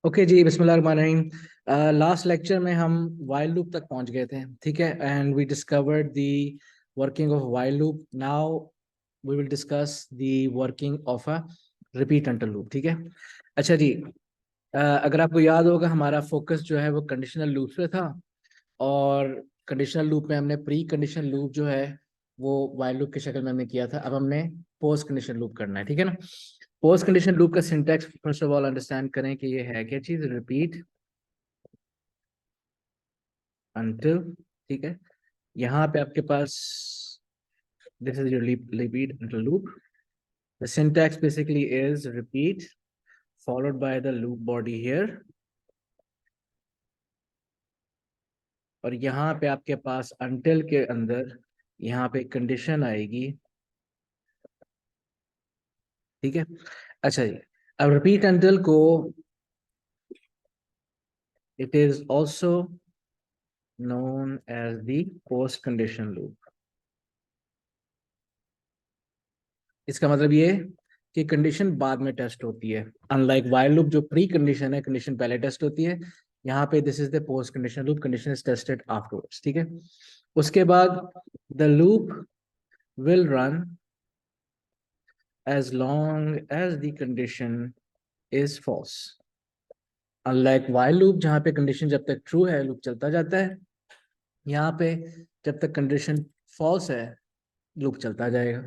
Okay जी, बिस्मिल्लाहिर्रहमानिर्रहीम। Last lecture में हम वाइल लूप तक पहुंच गए थे, ठीक है। And we discovered the working of while loop. Now we will discuss the working of a repeat until loop, ठीक है। अच्छा जी, अगर आपको याद होगा हमारा फोकस जो है वो कंडीशनल लूप पे था। और कंडीशनल लूप में हमने प्री कंडीशन लूप जो है वो वाइल लूप की शक्ल में हमने किया था। अब हमने पोस्ट कंडीशन लूप करना है, ठीक है ना। पोस्ट कंडीशन लूप का syntax first of all understand करें कि ये है क्या चीज। रिपीट अंटिल, ठीक है। यहाँ पे आपके पास this is your repeat until loop. The syntax basically is repeat followed by the loop body here। और यहाँ पे आपके पास until के अंदर यहाँ पे कंडीशन आएगी, ठीक है। अच्छा जी, अब रिपीट अंटिल को it is also known as the post condition loop। इसका मतलब ये कि कंडीशन बाद में टेस्ट होती है। अनलाइक वाइल लूप जो प्री कंडीशन है, कंडीशन पहले टेस्ट होती है। यहाँ पे this is the post condition loop, condition is tested afterwards, ठीक है। उसके बाद the loop will run as long as the condition is false। Unlike while loop जहाँ पे कंडीशन जब तक ट्रू है लूप चलता जाता है, यहाँ पे जब तक कंडीशन फॉल्स है लूप चलता जाएगा,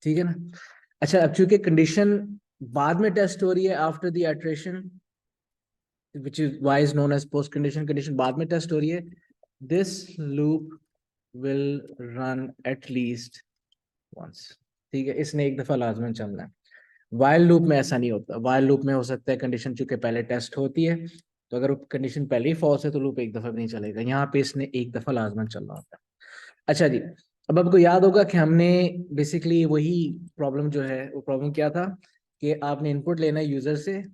ठीक है ना। अच्छा, अब चूंकि कंडीशन बाद में टेस्ट हो रही है after the iteration, which is why is known as post condition, condition बाद में टेस्ट हो रही है, this loop will run at least once, ठीक है। इसने एक दफा लाजमन चलना है। वाइल लूप में ऐसा नहीं होता। वाइल लूप में हो सकता है कंडीशन चूंकि पहले टेस्ट होती है, तो अगर कंडीशन पहले ही फॉल्स है तो लूप एक दफा भी नहीं चलेगा। यहाँ पे इसने एक दफा लाजमन चलना होता है। अच्छा जी, अब आपको याद होगा कि हमने बेसिकली वही प्रॉब्लम जो है, वो प्रॉब्लम क्या था कि आपने इनपुट लेना है यूजर से,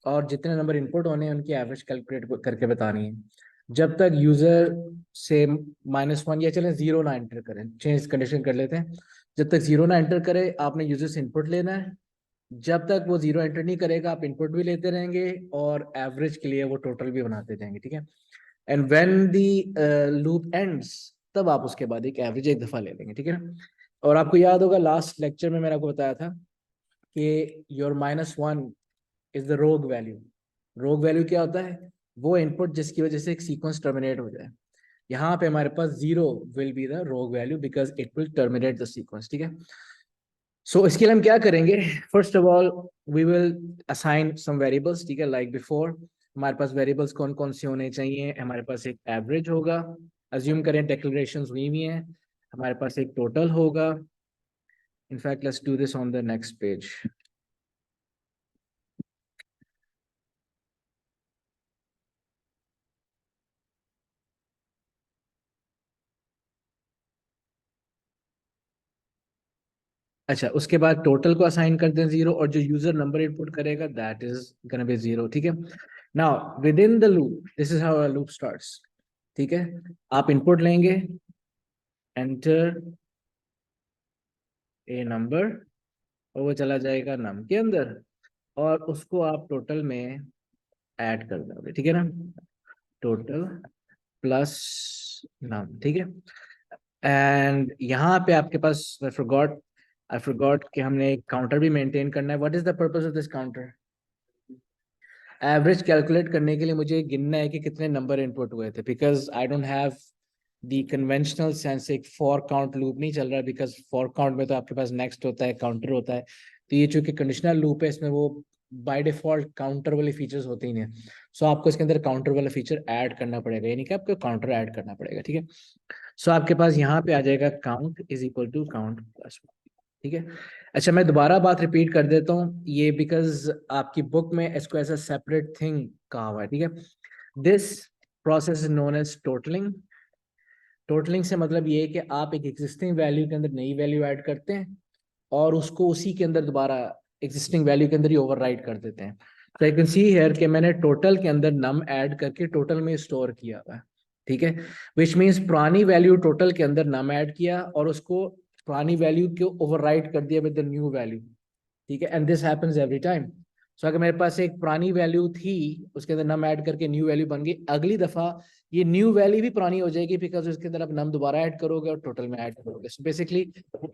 और जितने नंबर इनपुट होने हैं उनकी एवरेज कैलकुलेट करके बतानी है। जब तक यूजर से -1 या चले 0 ना एंटर करें, चेंज कंडीशन कर लेते हैं। जब तक 0 ना एंटर करे आपने यूजर से इनपुट लेना है। जब तक वो 0 एंटर नहीं करेगा आप इनपुट भी लेते रहेंगे और एवरेज के लिए वो टोटल भी बनाते जाएंगे, ठीक है। And when the loop ends, तब आप उसके बाद एक एवरेज एक दफा ले लेंगे, ठीक है ना। और आपको याद होगा लास्ट लेक्चर में मैंने आपको बताया था कि your -1 is the rogue value. रोग वैल्यू क्या होता है? वो इनपुट जिसकी वजह से एक सीक्वेंस टर्मिनेट हो जाए। यहाँ पे हमारे पास 0 will be the rogue value because it will terminate the sequence, ठीक है। सो इसके लिए हम क्या करेंगे? First of all we will assign some variables, ठीक है, लाइक बिफोर। हमारे पास वेरिएबल्स कौन कौन से होने चाहिए? हमारे पास एक एवरेज होगा, अज्यूम करें डिक्लेरेशंस हुई हुई हैं। हमारे पास एक टोटल होगा। In fact let's do this on the next page. अच्छा, उसके बाद टोटल को असाइन कर दें 0, और जो यूजर नंबर इनपुट करेगा दैट इज गोना बी 0, ठीक है। Now with in the loop this is how a loop starts, ठीक है। आप इनपुट लेंगे, एंटर ए नंबर, और वो चला जाएगा नम के अंदर, और उसको आप टोटल में ऐड कर दोगे, ठीक है ना। टोटल प्लस नम, ठीक है। एंड यहाँ पे आपके पास आई फॉरगॉट कि हमने एक काउंटर भी मेंटेन करना है। What is the purpose of this counter? Average calculate करने के लिए मुझे गिनना है कि कितने नंबर इनपुट हुए थे, because I don't have the conventional sense. एक फॉर काउंट लूप नहीं चल रहा है, बिकॉज फॉर काउंट में तो आपके पास नेक्स्ट होता है, काउंटर होता है। तो ये चूंकि कंडीशनल लूप है, इसमें वो बाय डिफॉल्ट काउंटर वाले फीचर्स होते ही नहीं। सो आपको इसके अंदर काउंटर वाला फीचर ऐड करना पड़ेगा, यानी कि आपको काउंटर ऐड करना पड़ेगा, ठीक है। सो आपके पास यहाँ पे आ जाएगा count is equal to count plus, ठीक है। अच्छा, मैं दोबारा बात रिपीट कर देता हूँ ये, बिकॉज आपकी बुक में इसको ऐसा सेपरेट थिंग कहा हुआ है, ठीक है। This process is known as totalling. Totalling से मतलब ये है कि आप एक एग्जिस्टिंग वैल्यू के अंदर नई वैल्यू ऐड करते हैं और उसको उसी के अंदर दोबारा एग्जिस्टिंग वैल्यू के अंदर ही ओवरराइट कर देते हैं। तो यू कैन सी हियर कि मैंने टोटल के अंदर नम ऐड करके टोटल में स्टोर किया हुआ है, ठीक है। विच मीन्स पुरानी वैल्यू टोटल के अंदर नम ऐड किया और उसको पुरानी वैल्यू को ओवरराइट कर दिया विद द न्यू वैल्यू, ठीक है। And this happens every time. So अगर मेरे पास एक पुरानी वैल्यू थी, उसके अंदर नम ऐड करके न्यू वैल्यू बन गई, अगली दफा ये न्यू वैल्यू भी पुरानी हो जाएगी, बिकॉज उसके अंदर आप नम दोबारा ऐड करोगे और टोटल में ऐड करोगे. So basically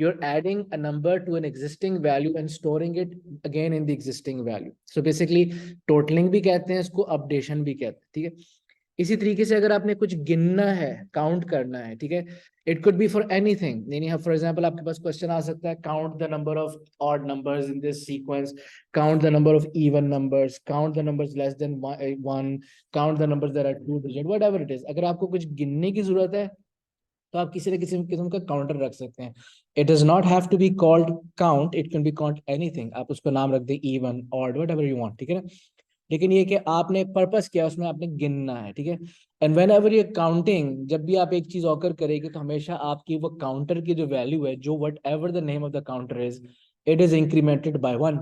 you are adding a number to an existing value and storing it again in the existing value. So basically totalling भी कहते हैं इसको, अपडेशन भी कहते हैं. ठीक है. इसी तरीके से अगर आपने कुछ गिनना है, काउंट करना है, ठीक है, it could be for anything. यानी फॉर एग्जांपल आपके पास क्वेश्चन आ सकता है, count the number of odd numbers in this sequence, count the number of even numbers, count the numbers less than 1, count the numbers that are 2 digit, whatever it is. अगर आपको कुछ गिनने की जरूरत है तो आप किसी न किसी किस्म का काउंटर रख सकते हैं. It does not have to be called count, it can be called anything. आप उसको नाम रख दे even, odd, whatever you want. ठीक है ना. लेकिन ये कि आपने पर्पस किया, उसमें आपने गिनना है. ठीक है. एंड वेन एवर ये काउंटिंग, जब भी आप एक चीज ऑकर करेगी तो हमेशा आपकी वो काउंटर की जो वैल्यू है, जो whatever the name of the counter is, it is incremented by 1.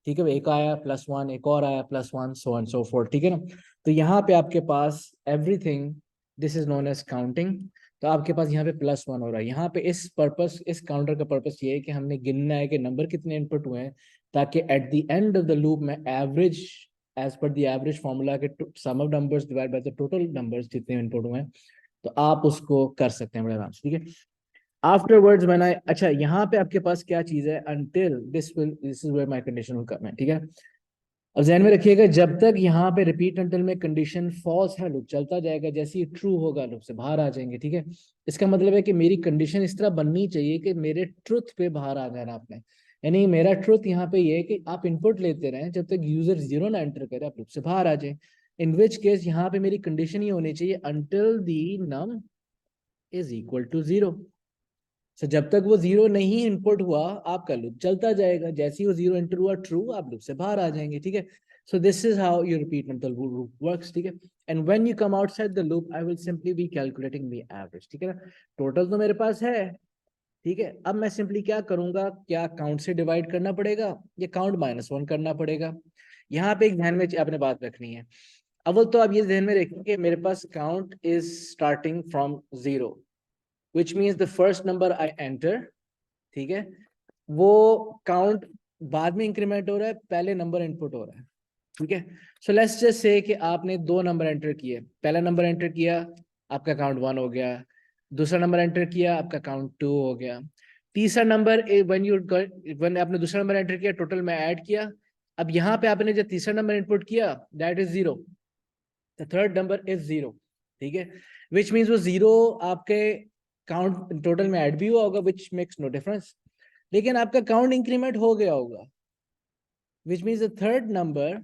ठीक है. एक आया +1, एक और आया +1, सो एंड सो फोर्थ. ठीक है ना. तो यहाँ पे आपके पास everything, this is known as counting. तो आपके पास यहाँ पे +1 हो रहा है. यहाँ पे इस पर्पस, इस काउंटर का पर्पस ये है कि हमने गिनना है कि नंबर कितने इनपुट हुए हैं, ताकि at the end of the loop में एवरेज, एज पर द एवरेज फॉर्मूला के sum of numbers divide by the total numbers जितने इनपुट हुए हैं, तो आप उसको कर सकते हैं बड़े आराम से. ठीक है. आफ्टरवर्ड्स व्हेन आई, अच्छा यहाँ पे आपके पास क्या चीज है, until this is where my condition will come है. ठीक है. अब ध्यान में रखिएगा, जब तक यहाँ पे रिपीट अंटिल में कंडीशन फॉल्स है, लूप चलता जाएगा. जैसे ही ट्रू होगा, लूप से बाहर आ जाएंगे. ठीक है. इसका मतलब है कि मेरी कंडीशन इस तरह बननी चाहिए कि मेरे ट्रुथ पे बाहर आ जाना आपने. यानी मेरा ट्रुथ यहाँ पे ये है कि आप इनपुट लेते रहें जब तक यूजर 0 ना एंटर करे, आप लूप से बाहर आ जाए. इन विच केस यहाँ पे मेरी कंडीशन ये होनी चाहिए, until the num is equal to 0. So जब तक वो 0 नहीं इनपुट हुआ, आपका लूप चलता जाएगा. जैसे ही वो 0 एंटर हुआ, ट्रू, आप लूप से बाहर आ जाएंगे. ठीक है. So this is how you repeat until loop works. ठीक है. And when you come outside the loop, I will simply be calculating the average. ठीक है ना. टोटल तो मेरे पास है. ठीक है. अब मैं सिंपली क्या करूंगा, क्या काउंट से डिवाइड करना पड़ेगा, या काउंट -1 करना पड़ेगा. यहाँ पे एक ध्यान में आपने बात रखनी है. अव्वल तो आप ये ध्यान में रखें कि मेरे पास count is starting from 0, which means the first number I enter. ठीक है. वो काउंट बाद में इंक्रीमेंट हो रहा है, पहले नंबर इनपुट हो रहा है. ठीक है. सो लेट्स जस्ट से कि आपने 2 नंबर एंटर किए. पहला नंबर एंटर किया, आपका काउंट 1 हो गया. दूसरा नंबर एंटर किया, आपका काउंट 2 हो गया. तीसरा नंबर, व्हेन आपने दूसरा नंबर एंटर किया, टोटल में ऐड किया. अब यहाँ पे आपने जो तीसरा नंबर इनपुट किया, that is 0. The third number is 0. ठीक है. विच मीन्स वो 0 आपके काउंट टोटल में ऐड भी हुआ होगा, विच मेक्स नो डिफरेंस, लेकिन आपका काउंट इंक्रीमेंट हो गया होगा. Which means the third number,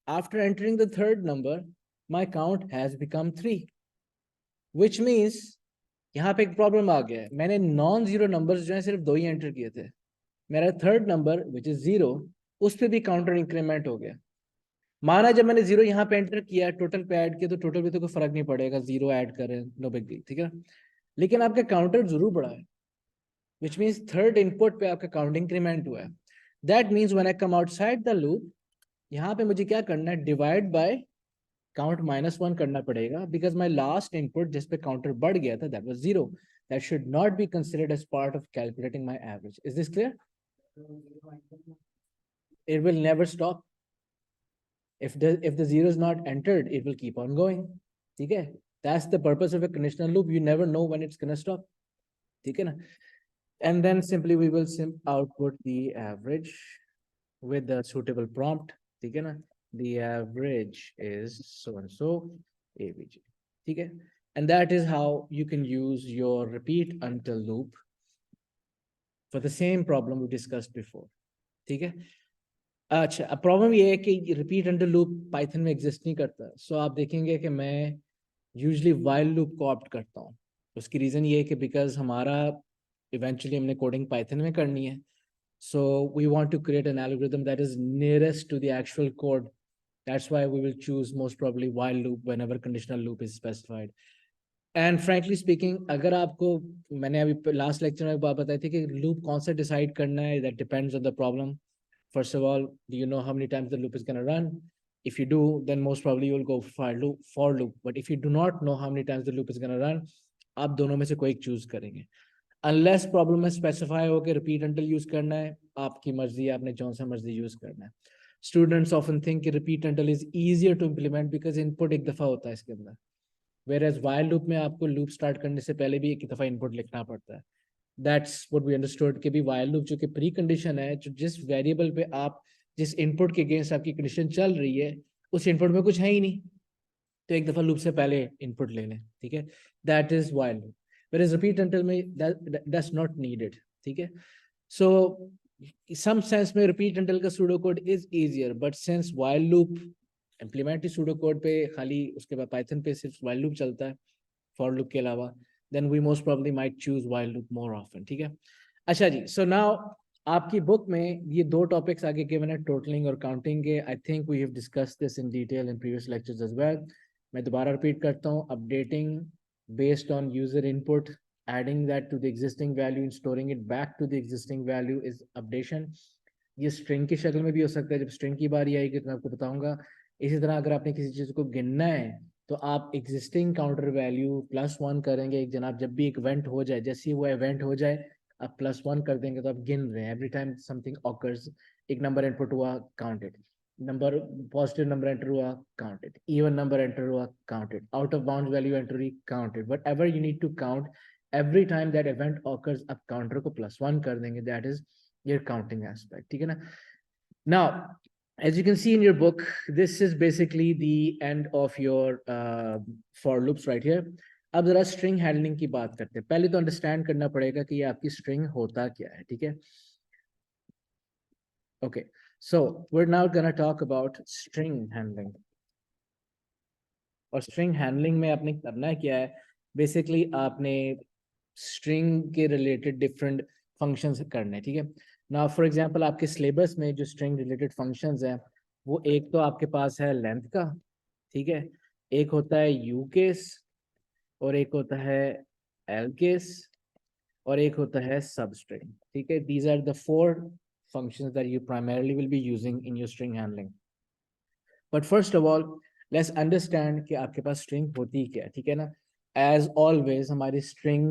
after entering the third number, my count has become 3. Which means यहाँ पे एक प्रॉब्लम आ गया है. मैंने नॉन जीरो नंबर्स जो है सिर्फ 2 ही एंटर किए थे. मेरा थर्ड नंबर विच इज 0, उस पर भी काउंटर इंक्रीमेंट हो गया. माना जब मैंने 0 यहाँ पे एंटर किया, टोटल पे ऐड किया, तो टोटल पे तो कोई फर्क नहीं पड़ेगा, 0 ऐड करें, नो बिग डील. ठीक है. लेकिन आपका काउंटर जरूर बढ़ा है, which means थर्ड इनपुट पे आपका काउंट इंक्रीमेंट हुआ है. That means when I come outside the loop, यहाँ पे मुझे क्या करना है, डिवाइड बाय काउंट -1 करना पड़ेगा, बिकॉज माई लास्ट इनपुट जिस पे काउंटर बढ़ गया था, that was 0. That should not be considered as part of calculating my average. Is this clear? It will never stop. If the 0 is not entered, it will keep on going. ठीक है. That's the purpose of a conditional loop. You never know when it's gonna stop. ठीक है ना. And then simply we will output the average with the suitable prompt. ठीक है ना. The average is so and so AVG. ठीक है. And that is how you can use your repeat until loop for the same problem we discussed before. ठीक है. अच्छा, अब problem ये है कि रिपीट अंटिल लूप पाइथन में एग्जिस्ट नहीं करता. सो आप देखेंगे कि मैं यूजली वाइल लूप को ऑप्ट करता हूँ. उसकी रीज़न ये है कि बिकॉज हमारा इवेंचुअली हमने कोडिंग पाइथन में करनी है. So we want to create an algorithm that is nearest to the actual code. That's why we will choose most probably while loop whenever conditional loop is specified. And frankly speaking, अगर आपको, मैंने अभी last lecture में एक बात बताई थी कि लूप कौन सा डिसाइड करना है, that depends on the problem. First of all, do you know how many times the loop is going to run? If you do, then most probably you will go for loop. But if you do not know how many times the loop is going to run, आप दोनों में से कोई एक choose करेंगे. Unless problem में specify हो के रिपीट अंटिल यूज करना है, आपकी मर्जी है, आपने जौन सा मर्जी यूज करना है. स्टूडेंट्स ऑफन थिंक कि repeat until is easier to implement because input एक दफा होता है इसके अंदर, वेयर एज वाइल लूप में आपको लूप स्टार्ट करने से पहले भी एक दफा इनपुट लिखना पड़ता है। दैट्स व्हाट वी अंडरस्टूड कि भी वाइल लूप जो कि प्री कंडीशन है, जो जिस वेरिएबल पे आप जिस इनपुट के अगेंस्ट आपकी कंडीशन चल रही है उस इनपुट में कुछ है ही नहीं, तो एक दफा लूप से पहले इनपुट ले लें, ठीक है, that is while loop. Where is repeat until में दैट्स नॉट नीडेड, ठीक है। सो some sense में repeat until का pseudo code is easier, but since while loop implement pseudo code पे खाली उसके बाद Python पे सिर्फ while loop चलता है for loop के अलावा, then we most probably might choose while loop more often, ठीक है। अच्छा जी, so now आपकी बुक में ये दो टॉपिक्स आगे given है, टोटलिंग और काउंटिंग के। I think we have discussed this in detail in previous lectures as well. मैं दोबारा रिपीट करता हूँ, updating based on user input, adding that to the existing value and storing it back to the existing value is updation. ये string की शक्ल में भी हो सकता है, जब स्ट्रिंग की बारी आएगी तो मैं आपको बताऊंगा। इसी तरह अगर आपने किसी चीज को गिनना है तो आप एग्जिस्टिंग काउंटर वैल्यू +1 करेंगे, एक जनाब जब भी एक इवेंट हो जाए, जैसे ही वो इवेंट हो जाए आप +1 कर देंगे तो आप गिन रहे हैं, एवरी टाइम समथिंग ऑकर्स, एक नंबर इनपुट हुआ counted, number positive number enter हुआ काउंटेड, इवन नंबर एंटर हुआ counted, out of bound value enter हुई counted, whatever you need to count every time that event occurs आप counter को +1 कर देंगे, that is your counting aspect, ठीक है ना। Now as you can see in your book, this is basically the end of your for loops right here. अब जरा string handling की बात करते हैं। पहले तो अंडरस्टैंड करना पड़ेगा कि ये आपकी स्ट्रिंग होता क्या है, ठीक है। Okay, so we're now gonna talk about string handling. और स्ट्रिंग हैंडलिंग में आपने करना क्या है, बेसिकली आपने स्ट्रिंग के रिलेटेड डिफरेंट फंक्शंस करने हैं, ठीक है ना। फॉर एग्जांपल आपके सिलेबस में जो स्ट्रिंग रिलेटेड फंक्शंस हैं वो एक तो आपके पास है लेंथ का, ठीक है, एक होता है यू केस, और एक होता है एल केस, और एक होता है सब स्ट्रिंग, ठीक है। These are the 4 functions that you primarily will be using in your string handling. But first of all, let's understand कि आपके पास string होती क्या है, ठीक है ना। As always हमारी string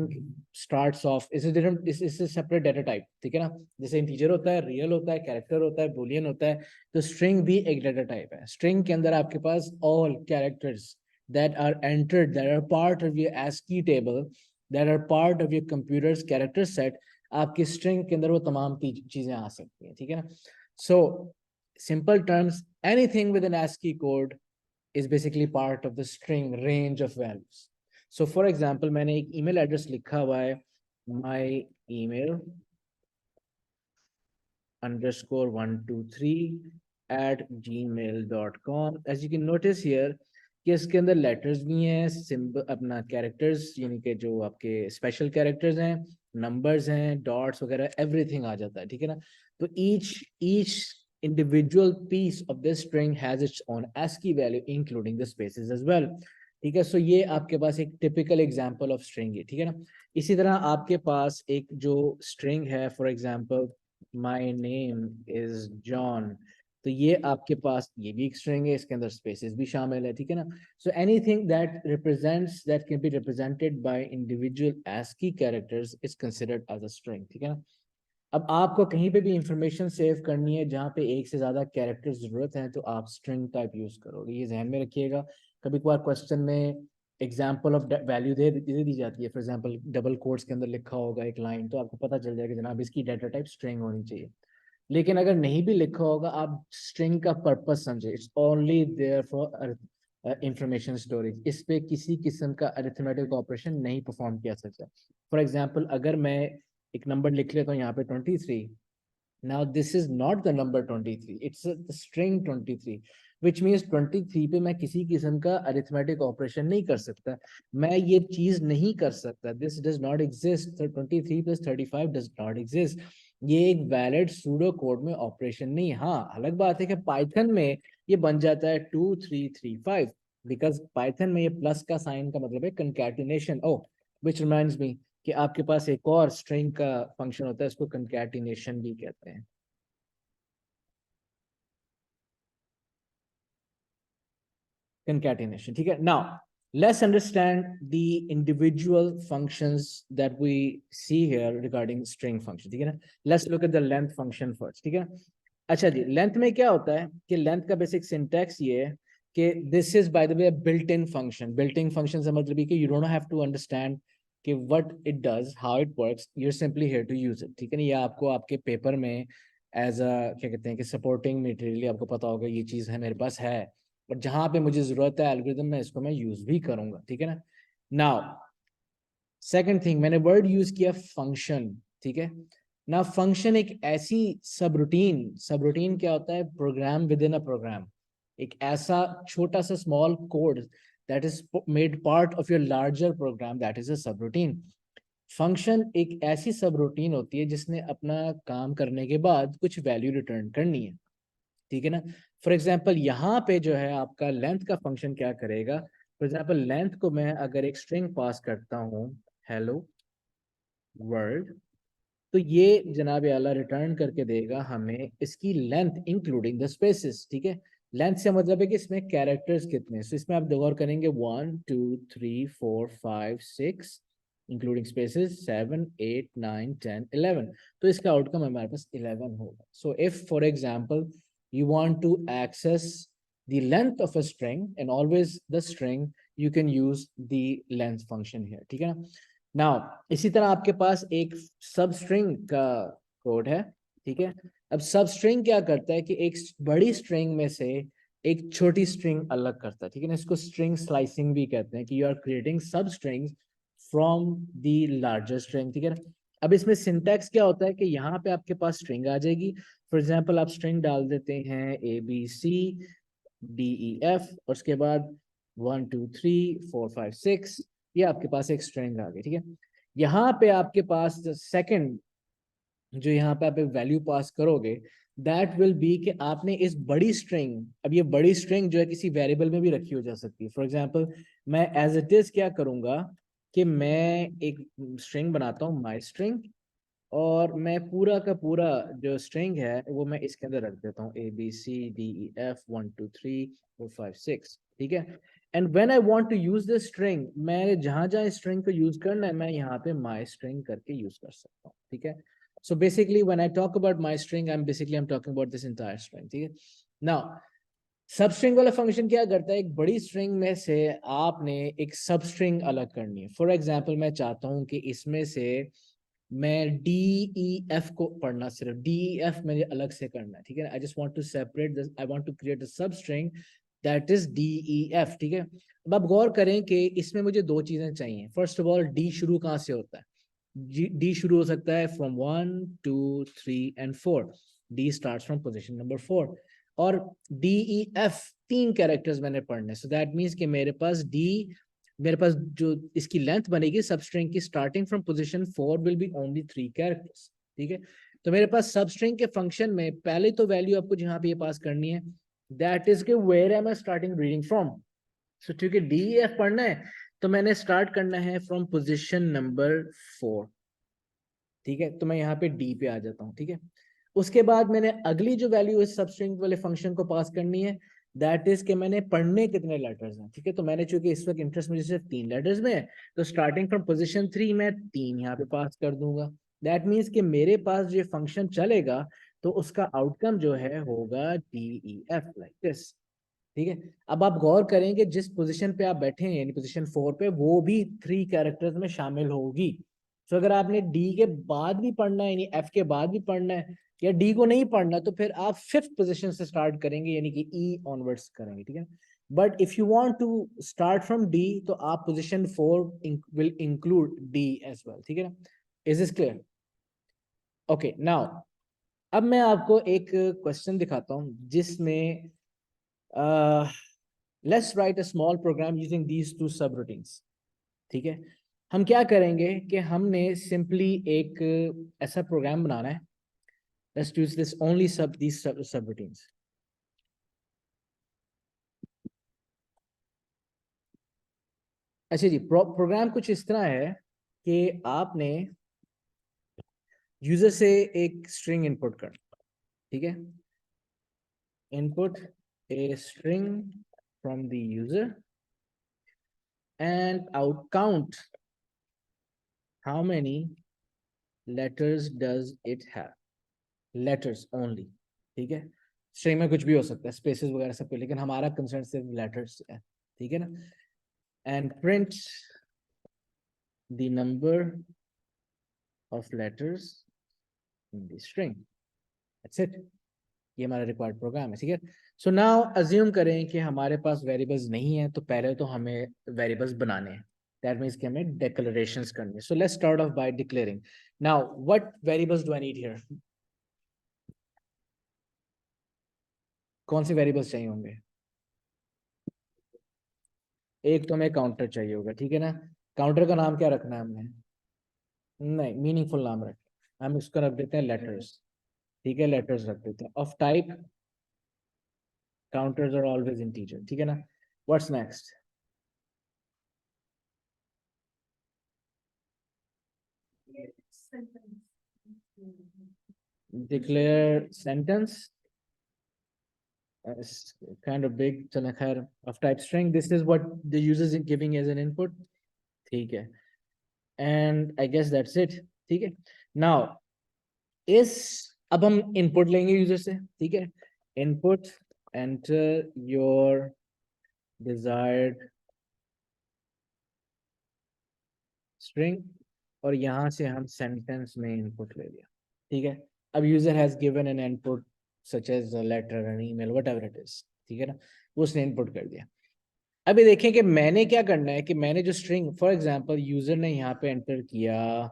starts off is a different, is a separate data type, ठीक है ना। जैसे integer होता है, real होता है, character होता है, boolean होता है, तो string भी एक data type है। string के अंदर आपके पास all characters that are entered, that are part of your ASCII table, that are part of your computer's character set, आपकी string के अंदर वो तमाम चीजें आ सकती हैं, ठीक है ना। So simple terms, anything with an ASCII code is basically part of the string range of values. So for example, मैंने एक email address लिखा हुआ है my email _123@gmail.com. As you can notice here कि इसके अंदर लेटर्स भी हैं, सिंबल अपना कैरेक्टर्स यानी कि जो आपके स्पेशल कैरेक्टर्स हैं, नंबर्स हैं, डॉट्स वगैरह, एवरीथिंग आ जाता है, ठीक है ना। तो each individual piece of this string has its own ASCII value including the spaces as well, ठीक है। सो ये आपके पास एक टिपिकल एग्जांपल ऑफ स्ट्रिंग है, ठीक है ना। इसी तरह आपके पास एक जो स्ट्रिंग है, for example my name is John, तो ये आपके पास ये भी एक स्ट्रिंग है, इसके अंदर स्पेसेस भी शामिल है, ठीक है ना। So anything that represents that can be represented by individual ASCII characters is considered as a string, ठीक है ना। अब आपको कहीं पे भी इंफॉर्मेशन सेव करनी है जहाँ पे एक से ज्यादा कैरेक्टर जरूरत है तो आप स्ट्रिंग टाइप यूज करोगे, ये ध्यान में रखिएगा। कभी कभार क्वेश्चन में एग्जाम्पल ऑफ वैल्यू दे दी जाती है, फॉर एग्जांपल डबल कोट्स के अंदर लिखा होगा एक लाइन, तो आपको पता चल जाएगा जनाब इसकी डाटा टाइप स्ट्रिंग होनी चाहिए। लेकिन अगर नहीं भी लिखा होगा, आप स्ट्रिंग का पर्पस समझे, it's only there for information storage, इस पे किसी किस्म का अरिथमेटिक ऑपरेशन नहीं परफॉर्म किया सकता। फॉर एग्जाम्पल अगर मैं एक नंबर लिख लेता हूँ यहाँ पे 23, now this is not the number 23, it's the string 23, which means 23 पे मैं किसी किस्म का अरिथमेटिक ऑपरेशन नहीं कर सकता, मैं ये चीज नहीं कर सकता, this does not exist, so 23 + 35 does not exist, ये एक वैलिड सूडो कोड में ऑपरेशन नहीं। हाँ अलग बात है कि पाइथन में ये बन जाता है 2335, बिकॉज पाइथन में ये प्लस का साइन का मतलब है concatenation. Oh which reminds me कि आपके पास एक और स्ट्रिंग का फंक्शन होता है, इसको कंकैटिनेशन भी कहते हैं। कंकैटिनेशन, ठीक है। Now let's understand the individual functions that we see here regarding string function, ठीक है ना। let's look at the length function first, ठीक है। अच्छा जी, लेंथ में क्या होता है कि लेंथ का बेसिक सिंटैक्स ये है कि this is by the way built in function. Built in function से मतलब कि you don't have to understand कि what it does, how it works, you are simply here to use it, ठीक है ना। ये आपको आपके पेपर में एज अ क्या कहते हैं कि सपोर्टिंग मटेरियल आपको पता होगा ये चीज़ है मेरे पास है, और जहाँ पे मुझे जरूरत है एल्गोरिथम में इसको मैं यूज भी करूंगा, ठीक है ना। नाउ सेकंड थिंग, मैंने वर्ड यूज किया फंक्शन, ठीक है ना। फंक्शन एक ऐसी सब रूटीन, सब रूटीन क्या होता है, program within a program, एक ऐसा छोटा सा small code that is made part of your larger program, that is a subroutine. Function एक ऐसी सब रूटीन होती है जिसने अपना काम करने के बाद कुछ वैल्यू रिटर्न करनी है, ठीक है ना। फॉर एग्जाम्पल यहाँ पे जो है आपका लेंथ का फंक्शन क्या करेगा, फॉर एग्जाम्पल लेंथ को मैं अगर एक स्ट्रिंग पास करता हूँ हेलो वर्ल्ड, तो ये जनाब आला रिटर्न करके देगा हमें इसकी लेंथ इंक्लूडिंग द स्पेसेस, ठीक है। लेंथ से मतलब है कि इसमें कैरेक्टर्स कितने, सो इसमें आप गौर करेंगे 1 2 3 4 5 6 इंक्लूडिंग स्पेसेस 7 8 9 10 11, तो इसका आउटकम हमारे पास 11 होगा। So if for example you want to access the length of a string and always the string, you can use the length function here, ठीक है ना। नाउ इसी तरह आपके पास एक सब स्ट्रिंग का कोड है, ठीक है। अब सब स्ट्रिंग क्या करता है कि एक बड़ी स्ट्रिंग में से एक छोटी स्ट्रिंग अलग करता है, ठीक है ना। इसको स्ट्रिंग स्लाइसिंग भी कहते हैं कि यू आर क्रिएटिंग सब strings from the larger string, ठीक है ना। अब इसमें सिंटैक्स क्या होता है कि यहाँ पे आपके पास स्ट्रिंग आ जाएगी, फॉर एग्जाम्पल आप स्ट्रिंग डाल देते हैं ABCDEF और उसके बाद 1 2 3 4 5 6, ये आपके पास एक स्ट्रिंग आ गई, ठीक है। यहाँ पे आपके पास सेकंड जो यहाँ पे आप एक वैल्यू पास करोगे दैट विल बी कि आपने इस बड़ी स्ट्रिंग, अब ये बड़ी स्ट्रिंग जो है किसी वेरिएबल में भी रखी हो जा सकती है। फॉर एग्जांपल मैं एज इट इज क्या करूंगा कि मैं एक स्ट्रिंग बनाता हूँ माई स्ट्रिंग, और मैं पूरा का पूरा जो स्ट्रिंग है वो मैं इसके अंदर रख देता हूँ ABCDEF 1 2 3 4 5 6, ठीक है। And when I want to use this string, मैं जहां जहां स्ट्रिंग को यूज करना है मैं यहाँ पे माई स्ट्रिंग करके यूज कर सकता हूँ, ठीक है। So basically when I talk about my string, I am talking about this entire string, ठीक है। नाउ सब स्ट्रिंग वाला फंक्शन क्या करता है, एक बड़ी स्ट्रिंग में से आपने एक सब स्ट्रिंग अलग करनी है। फॉर एग्जाम्पल मैं चाहता हूँ कि इसमें से मैं DEF को पढ़ना, सिर्फ DEF मुझे अलग से करना है, ठीक है। I just want to separate this, I want to create a substring that is DEF, ठीक है। अब आप गौर करें कि इसमें मुझे दो चीजें चाहिए। फर्स्ट ऑफ ऑल डी शुरू कहाँ से होता है, डी शुरू हो सकता है from 1 2 3 and 4, D start from position number 4, और DEF 3 कैरेक्टर्स मैंने पढ़ने, सो दैट मीन्स कि मेरे पास जो इसकी लेंथ बनेगी सब स्ट्रिंग की starting from position 4 will be only 3 characters, ठीक है। तो मेरे पास सब स्ट्रिंग के फंक्शन में पहले तो वैल्यू आपको जहां पे ये पास करनी है that is K where am I starting reading from. So क्योंकि DEF पढ़ना है तो मैंने स्टार्ट करना है फ्रॉम पोजीशन नंबर 4, ठीक है। तो मैं यहाँ पे डी पे आ जाता हूँ, ठीक है। उसके बाद मैंने अगली जो वैल्यू इस सबस्ट्रिंग वाले फंक्शन को पास करनी है दैट इज कि मैंने पढ़ने कितने लेटर्स हैं, ठीक है। तो मैंने चूंकि इस वक्त इंटरेस्ट मुझे सिर्फ 3 लेटर्स में है, तो स्टार्टिंग फ्रॉम पोजीशन 3 मैं 3 यहाँ पे पास कर दूंगा। दैट मीन्स कि मेरे पास जो फंक्शन चलेगा तो उसका आउटकम जो है होगा DEF लाइक दिस, ठीक है। अब आप गौर करेंगे जिस पोजीशन पे आप बैठे हैं यानी पोजीशन 4 पे, वो भी 3 कैरेक्टर्स में शामिल होगी। तो अगर आपने डी के बाद भी पढ़ना है यानी एफ के बाद भी पढ़ना है, या डी को नहीं पढ़ना, तो फिर आप 5th पोजीशन से स्टार्ट करेंगे यानी कि ई ऑनवर्ड्स करेंगे, ठीक है। But if you want to start from D तो आप position 4 will include D as well, ठीक है ना। Is this clear? Okay now अब मैं आपको एक क्वेश्चन दिखाता हूं जिसमें let's write a small program using these two subroutines, ठीक है। हम क्या करेंगे कि हमने सिंपली एक ऐसा प्रोग्राम बनाना है, लेट्स यूज दिस ओनली सब दीज सब रूटीन्स। अच्छा जी, प्रोग्राम कुछ इस तरह है कि आपने यूजर से एक स्ट्रिंग इनपुट करना, ठीक है। Input a string from the user and out count how many letters does it have, letters only, ठीक है, स्ट्रिंग में कुछ भी हो सकता है, स्पेसेस वगैरह सब कुछ, लेकिन हमारा कंसर्न सिर्फ लेटर्स है, ठीक है ना। And print the number of letters in the string, that's it. ये हमारा रिक्वायर्ड प्रोग्राम है, ठीक है। सो नाउ अज्यूम करें कि हमारे पास वेरिएबल्स नहीं है, तो पहले तो हमें वेरिएबल्स बनाने हैं, दैट मीन्स कि हमें डिक्लेरेशंस करनी है। So let's start off by declaring. Now what variables do I need here? कौन से वेरिएबल्स चाहिए होंगे? एक तो हमें काउंटर चाहिए होगा, ठीक है ना। काउंटर का नाम क्या रखना है हमने? नहीं, मीनिंगफुल नाम रखें, हम इसको रख देते हैं लेटर्स, ठीक है, लेटर्स रख देते हैं। Of type counters are always integer, ठीक है ना। What's next? declare sentence, kind of big, चलो खैर, of type string, this is what the user is giving as an input, ठीक है, and I guess that's it, ठीक है। now इस अब हम input लेंगे यूजर से, ठीक है, input, enter your desired string, और यहाँ से हम sentence में input ले लिया, ठीक है। अब user has given an input such as a letter, an email, whatever it is, ठीक है ना, उसने input कर दिया। अभी देखें कि मैंने क्या करना है, कि मैंने जो स्ट्रिंग, फॉर एग्जांपल यूजर ने यहाँ पे एंटर किया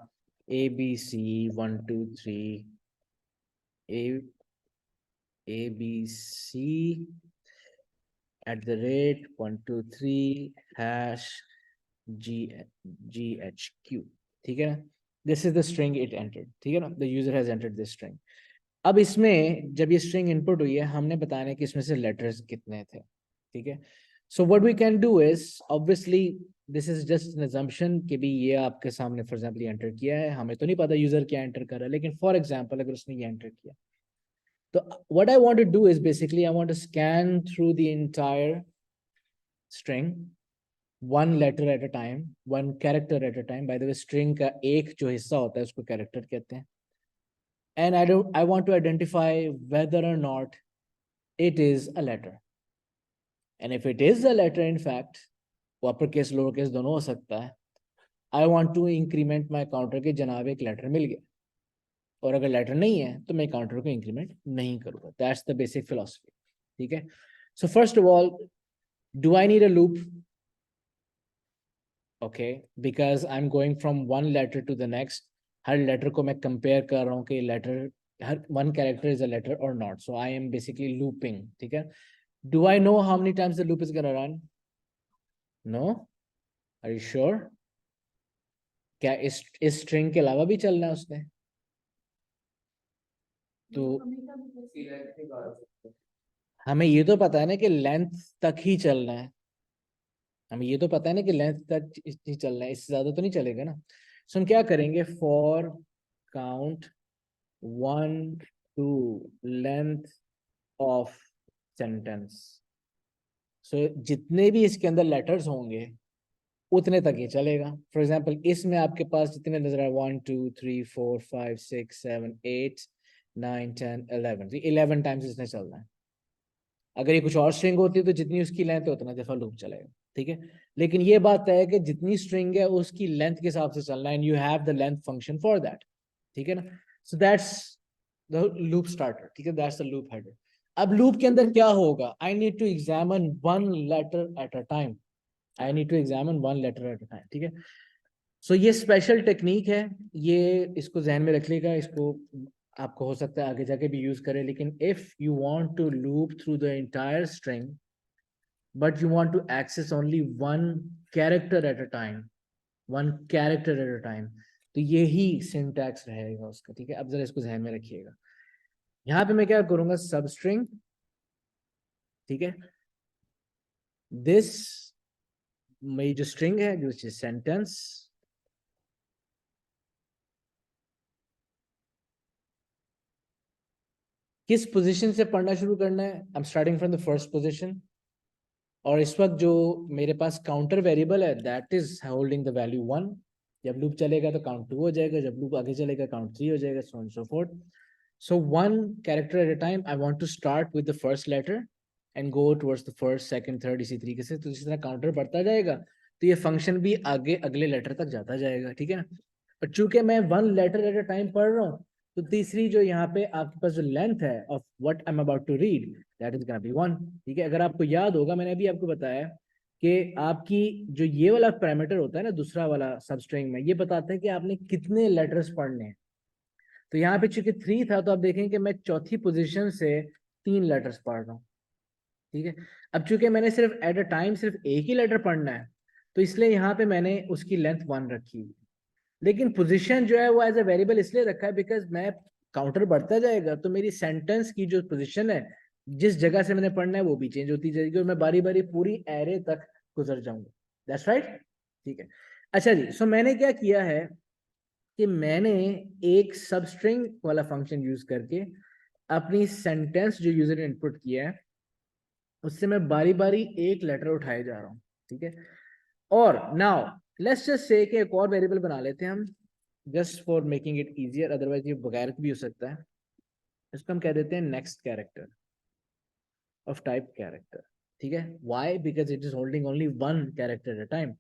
ABC123 ABC@123 #GHQ, ठीक है ना। This is the string it entered, ठीक है ना, the user has entered this string. अब इसमें जब ये स्ट्रिंग इनपुट हुई है, हमने बताना है कि इसमें से लेटर्स कितने थे, ठीक है। So what we can do is, obviously this is just an assumption कि भी ये आपके सामने फॉर एग्जांपल एंटर किया है, हमें तो नहीं पता यूजर क्या एंटर कर रहा है, लेकिन फॉर एग्जांपल अगर उसने ये एंटर किया, तो what I want to do is basically I want to scan through the entire string one letter at a time, one character at a time. By the way string का एक जो हिस्सा होता है उसको कैरेक्टर कहते हैं। And I want to identify whether or not it is a letter. And if it is a letter, in fact, uppercase, lowercase दोनों हो सकता है, I want to increment my counter के जनाब एक letter मिल गया, और अगर letter नहीं है तो मैं counter को increment नहीं करूँगा। That's the basic philosophy, ठीक है। So first of all, do I need a loop? Okay, because I'm going from one letter to the next. Her letter को मैं compare कर रहा हूँ कि letter, her one character is a letter or not. So I am basically looping, ठीक है। Do I know how many times the loop is gonna run? No? Are you sure? क्या इस string के अलावा भी चलना है उसने? तो हमें ये तो पता है ना कि length तक ही चलना है, हमें ये तो पता है ना कि length तक ही चलना है, इससे ज्यादा तो नहीं चलेगा ना। So हम क्या करेंगे, for count 1 to length of sentence. So जितने भी इसके अंदर लेटर्स होंगे उतने तक ये चलेगा। फॉर एग्जाम्पल इसमें आपके पास जितने नजर आए 1 2 3 4 5 6 7 8 9 10 11, 11 टाइम्स इसने चलना है। अगर ये कुछ और स्ट्रिंग होती है तो जितनी उसकी लेंथ है उतना दफा लूप चलेगा, ठीक है। लेकिन ये बात है कि जितनी स्ट्रिंग है उसकी लेंथ के हिसाब से चलना है, and you have the length function for that, ठीक है ना। So that's the loop starter, ठीक है, दैट्स द लूप हेडर। अब लूप के अंदर क्या होगा, I need to examine one letter at a time, I need to examine one letter at a time, ठीक है। सो ये स्पेशल टेक्निक है, ये इसको जहन में रख लेगा, इसको आपको हो सकता है आगे जाके भी यूज करें। लेकिन if you want to loop through the entire string but you want to access only one character at a time, one character at a time, तो यही सिंटैक्स रहेगा उसका, ठीक है। अब जरा इसको ध्यान में रखिएगा, यहाँ पे मैं क्या करूंगा, सब स्ट्रिंग, ठीक है, दिस मेरी जो स्ट्रिंग है जो सेंटेंस, किस पोजीशन से पढ़ना शुरू करना है, I am starting from the first position. और इस वक्त जो मेरे पास काउंटर वेरिएबल है that is holding the value 1। जब लूप चलेगा तो काउंट 2 हो जाएगा, जब लूप आगे चलेगा काउंट 3 हो जाएगा, so on so fourth. So one character at a time, I want to start with the first letter and go towards the first, second, third, इसी तरीके से। तो जिस तरह काउंटर बढ़ता जाएगा तो ये फंक्शन भी आगे अगले लेटर तक जाता जाएगा, ठीक है ना। और चूंकि मैं one letter at a time पढ़ रहा हूँ, तो तीसरी जो यहाँ पे आपके पास जो लेंथ है of what I am about to read, that is gonna be 1, ठीक है। अगर आपको याद होगा, मैंने अभी आपको बताया कि आपकी जो ये वाला पैरामीटर होता है ना, दूसरा वाला सबस्ट्रिंग में, ये बताता है कि आपने कितने लेटर्स पढ़ने हैं। तो यहाँ पे चूंकि 3 था, तो आप देखें कि मैं चौथी पोजीशन से 3 लेटर्स पढ़ रहा हूँ, ठीक है। अब चूंकि मैंने सिर्फ एट अ टाइम सिर्फ एक ही लेटर पढ़ना है, तो इसलिए यहाँ पे मैंने उसकी लेंथ 1 रखी हुई। लेकिन पोजीशन जो है वो एज अ वेरिएबल इसलिए रखा है बिकॉज मैं काउंटर बढ़ता जाएगा तो मेरी सेंटेंस की जो पोजीशन है, जिस जगह से मैंने पढ़ना है, वो भी चेंज होती जाएगी और मैं बारी बारी पूरी एरे तक गुजर जाऊंगा। दैट्स राइट, ठीक है। अच्छा जी, सो मैंने क्या किया है कि मैंने एक सबस्ट्रिंग वाला फंक्शन यूज करके अपनी सेंटेंस जो यूजर ने इनपुट किया है, उससे मैं बारी बारी एक लेटर उठाए जा रहा हूँ, ठीक है। और नाउ लेट्स जस्ट से कि एक और वेरिएबल बना लेते हैं हम, just for making it easier, otherwise ये बगैर भी हो सकता है। इसको हम कह देते हैं next character of type character, ठीक है। Why? Because it is holding only one character at a time.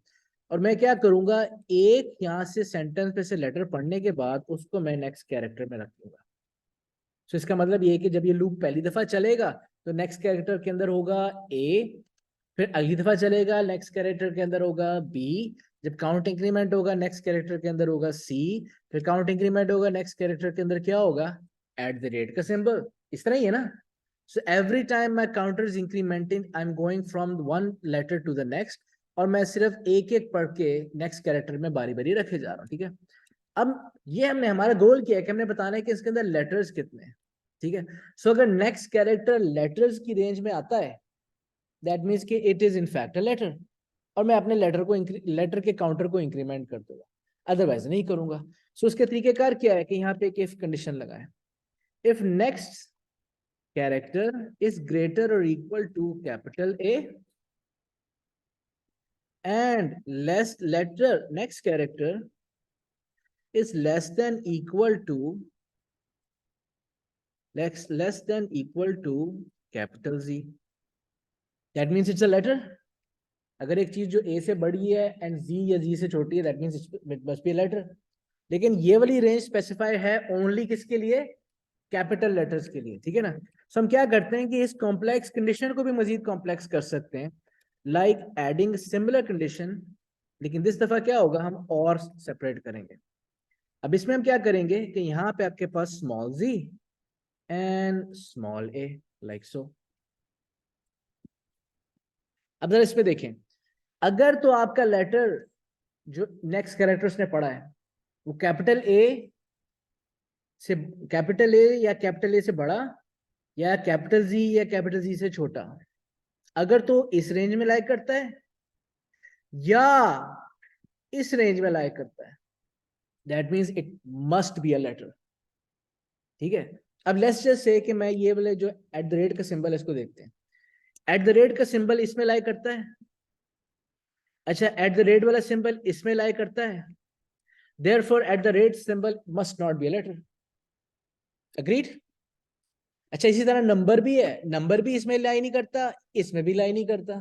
और मैं क्या करूंगा, एक यहाँ से सेंटेंस पे से लेटर पढ़ने के बाद उसको मैं नेक्स्ट कैरेक्टर में रख दूंगा। तो इसका मतलब ये है कि जब ये लूप पहली दफा चलेगा तो नेक्स्ट कैरेक्टर के अंदर होगा ए, फिर अगली दफा चलेगा नेक्स्ट कैरेक्टर के अंदर होगा बी, जब काउंट इंक्रीमेंट होगा नेक्स्ट कैरेक्टर के अंदर होगा सी, फिर काउंट इंक्रीमेंट होगा नेक्स्ट कैरेक्टर के अंदर क्या होगा, एट द रेट का सिंबल। इस तरह ही है ना। So every time my counter is incrementing, I am going from one letter to the next, और मैं सिर्फ एक एक पढ़ के नेक्स्ट कैरेक्टर में बारी बारी रखे जा रहा हूँ, ठीक है। अब ये हमने हमारा गोल किया है कि हमने बताना है कि इसके अंदर लेटर्स कितने हैं, ठीक है। सो अगर नेक्स्ट कैरेक्टर लेटर्स की रेंज में आता है, दैट मीन्स कि it is in fact a letter, और मैं अपने लेटर को लेटर के काउंटर को इंक्रीमेंट कर दूंगा, अदरवाइज नहीं करूंगा। सो उसके तरीकेकार क्या है कि यहाँ पे एक इफ कंडीशन लगाए, if next character is greater or equal to capital A and next character is less than equal to capital Z, that means it's a letter। अगर एक चीज जो A से बड़ी है एंड Z या Z से छोटी है, that means it must be a letter। लेकिन ये वाली रेंज स्पेसिफाई है ओनली किसके लिए, कैपिटल लेटर्स के लिए, ठीक है ना। सो हम क्या करते हैं कि इस कॉम्प्लेक्स कंडीशन को भी मजीद कॉम्प्लेक्स कर सकते हैं, लाइक एडिंग सिमिलर कंडीशन, लेकिन दिस दफा क्या होगा, हम और सेपरेट करेंगे। अब इसमें हम क्या करेंगे कि यहाँ पे आपके पास small z and small a, like so. अब जरा इस पे देखें, अगर तो आपका लेटर जो नेक्स्ट कैरेक्टर उसने पढ़ा है वो कैपिटल ए या कैपिटल ए से बड़ा, या कैपिटल जी या कैपिटल जी से छोटा, अगर तो इस रेंज में लाइक करता है या इस रेंज में लाइक करता है, that means it must be a letter, ठीक है। अब लेट्स जस्ट से कि मैं ये वाले जो एट द रेट का सिंबल है इसको देखते हैं, एट द रेट का सिंबल इसमें लाइक करता है, अच्छा एट द रेट वाला सिंबल इसमें लाइक करता है, therefore at the rate symbol must not be a letter. Agreed? अच्छा इसी तरह नंबर भी है, नंबर भी इसमें लाई नहीं करता, इसमें भी लाई नहीं करता,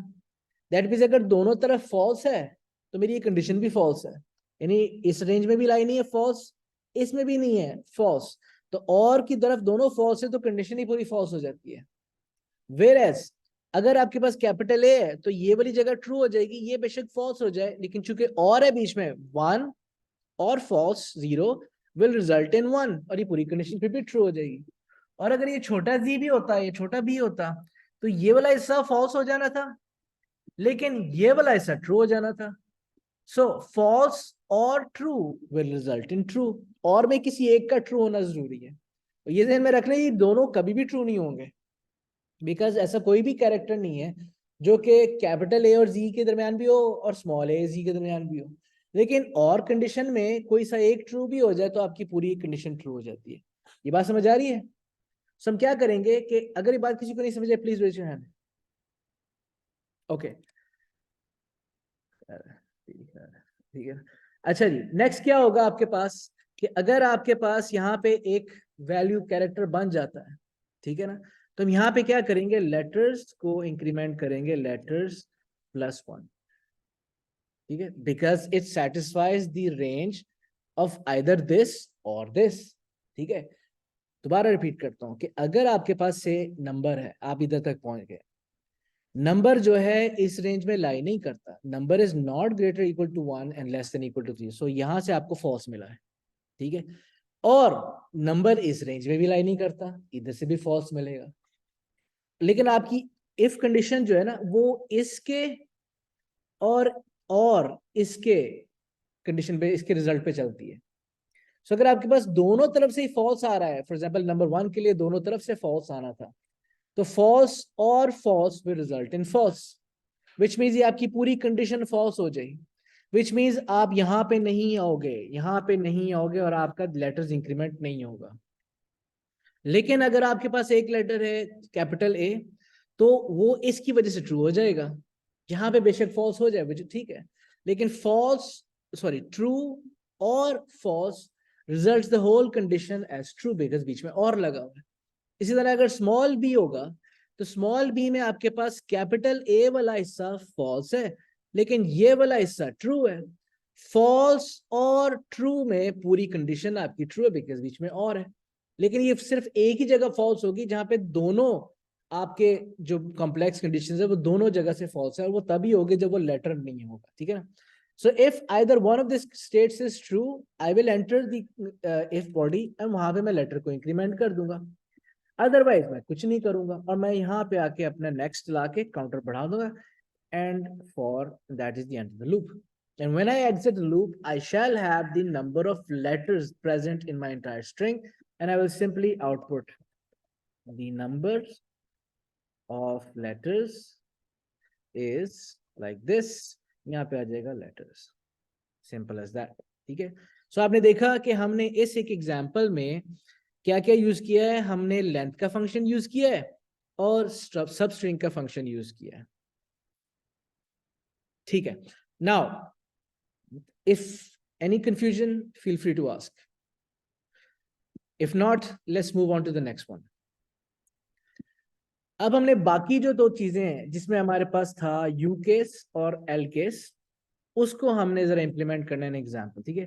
दैट मीन्स अगर दोनों तरफ फॉल्स है तो मेरी ये कंडीशन भी फॉल्स है, यानी इस रेंज में भी लाई नहीं है फॉल्स, इसमें भी नहीं है फॉल्स, तो और की तरफ दोनों फॉल्स है तो कंडीशन ही पूरी फॉल्स हो जाती है। वेयर एज अगर आपके पास कैपिटल ए है तो ये वाली जगह ट्रू हो जाएगी, ये बेशक फॉल्स हो जाए, लेकिन चूंकि और है बीच में, वन और false zero will result in one, और ये पूरी कंडीशन फिर भी ट्रू हो जाएगी। और अगर ये छोटा जी भी होता, ये छोटा बी होता, तो ये वाला हिस्सा फॉल्स हो जाना था, लेकिन ये वाला हिस्सा ट्रू हो जाना था। सो फॉल्स और true will result in true, और में किसी एक का ट्रू होना जरूरी है। तो ये ध्यान में रखना, ये दोनों कभी भी ट्रू नहीं होंगे, बिकॉज ऐसा कोई भी कैरेक्टर नहीं है जो कि कैपिटल ए और जी के दरमियान भी हो और स्मॉल ए जी के दरमियान भी हो, लेकिन और कंडीशन में कोई सा एक ट्रू भी हो जाए तो आपकी पूरी कंडीशन ट्रू हो जाती है। ये बात समझ आ रही है? सो हम क्या करेंगे कि अगर ये बात किसी को नहीं समझे, please raise your hand. Okay, ठीक है। अच्छा जी, नेक्स्ट क्या होगा आपके पास कि अगर आपके पास यहाँ पे एक वैल्यू कैरेक्टर बन जाता है, ठीक है ना। तो हम यहाँ पे क्या करेंगे, लेटर्स को इंक्रीमेंट करेंगे, लेटर्स +1, ठीक है, because it satisfies the range of either this और दिस, ठीक है। दोबारा रिपीट करता हूं कि अगर आपके पास से नंबर है, आप इधर तक पहुंच गए, नंबर जो है इस रेंज में लाई नहीं करता, number is not greater equal to 1 and less than equal to 3, so यहां से आपको फॉल्स मिला है, ठीक है। और नंबर इस रेंज में भी लाई नहीं करता, इधर से भी फॉल्स मिलेगा। लेकिन आपकी इफ कंडीशन जो है ना वो इसके और इसके कंडीशन पे, इसके रिजल्ट पे चलती है। सो अगर आपके पास दोनों तरफ से ही फॉल्स आ रहा है, फॉर एग्जांपल नंबर 1 के लिए दोनों तरफ से फॉल्स आना था, तो फॉल्स और false will result in false, which means ये आपकी पूरी कंडीशन फॉल्स हो जाएगी, विच मीन्स आप यहाँ पे नहीं आओगे, यहाँ पे नहीं आओगे और आपका लेटर्स इंक्रीमेंट नहीं होगा। लेकिन अगर आपके पास एक लेटर है कैपिटल ए, तो वो इसकी वजह से ट्रू हो जाएगा, यहाँ पे बेशक फॉल्स हो जाए, ठीक है, लेकिन फॉल्स सॉरी ट्रू और false results the whole condition as true, because बीच में और लगा हुआ है। इसी तरह अगर स्मॉल बी होगा, तो स्मॉल बी में आपके पास कैपिटल ए वाला हिस्सा फॉल्स है, लेकिन ये वाला हिस्सा ट्रू है। फॉल्स और ट्रू में पूरी कंडीशन आपकी ट्रू है, बिकॉज बीच में और है। लेकिन ये सिर्फ एक ही जगह फॉल्स होगी जहां पे दोनों आपके जो कॉम्प्लेक्स कंडीशंस है वो दोनों जगह से फॉल्स है, और वो तभी होगी जब वो लेटर नहीं होगा, ठीक है ना। So if either one of these states is true, I will enter the if body and वहां पे मैं लेटर को इंक्रीमेंट कर दूंगा, अदरवाइज मैं कुछ नहीं करूंगा और मैं यहाँ पे आके अपना नेक्स्ट ला के काउंटर बढ़ा दूंगा, and for that is the end of the loop. And when I exit the loop, I shall have the number of letters present in my entire string, and I will simply output the number of letters is like this. यहाँ पे आ जाएगा letters, simple as that, ठीक है। सो आपने देखा कि हमने इस एक एग्जाम्पल में क्या क्या यूज किया है, हमने लेंथ का फंक्शन यूज किया है और सब स्ट्रिंग का फंक्शन यूज किया है, ठीक है। Now if any confusion feel free to ask, if not let's move on to the next one. अब हमने बाकी जो दो चीजें हैं जिसमें हमारे पास था यू केस और एल केस, उसको हमने जरा इंप्लीमेंट करना है एग्जाम्पल, ठीक है।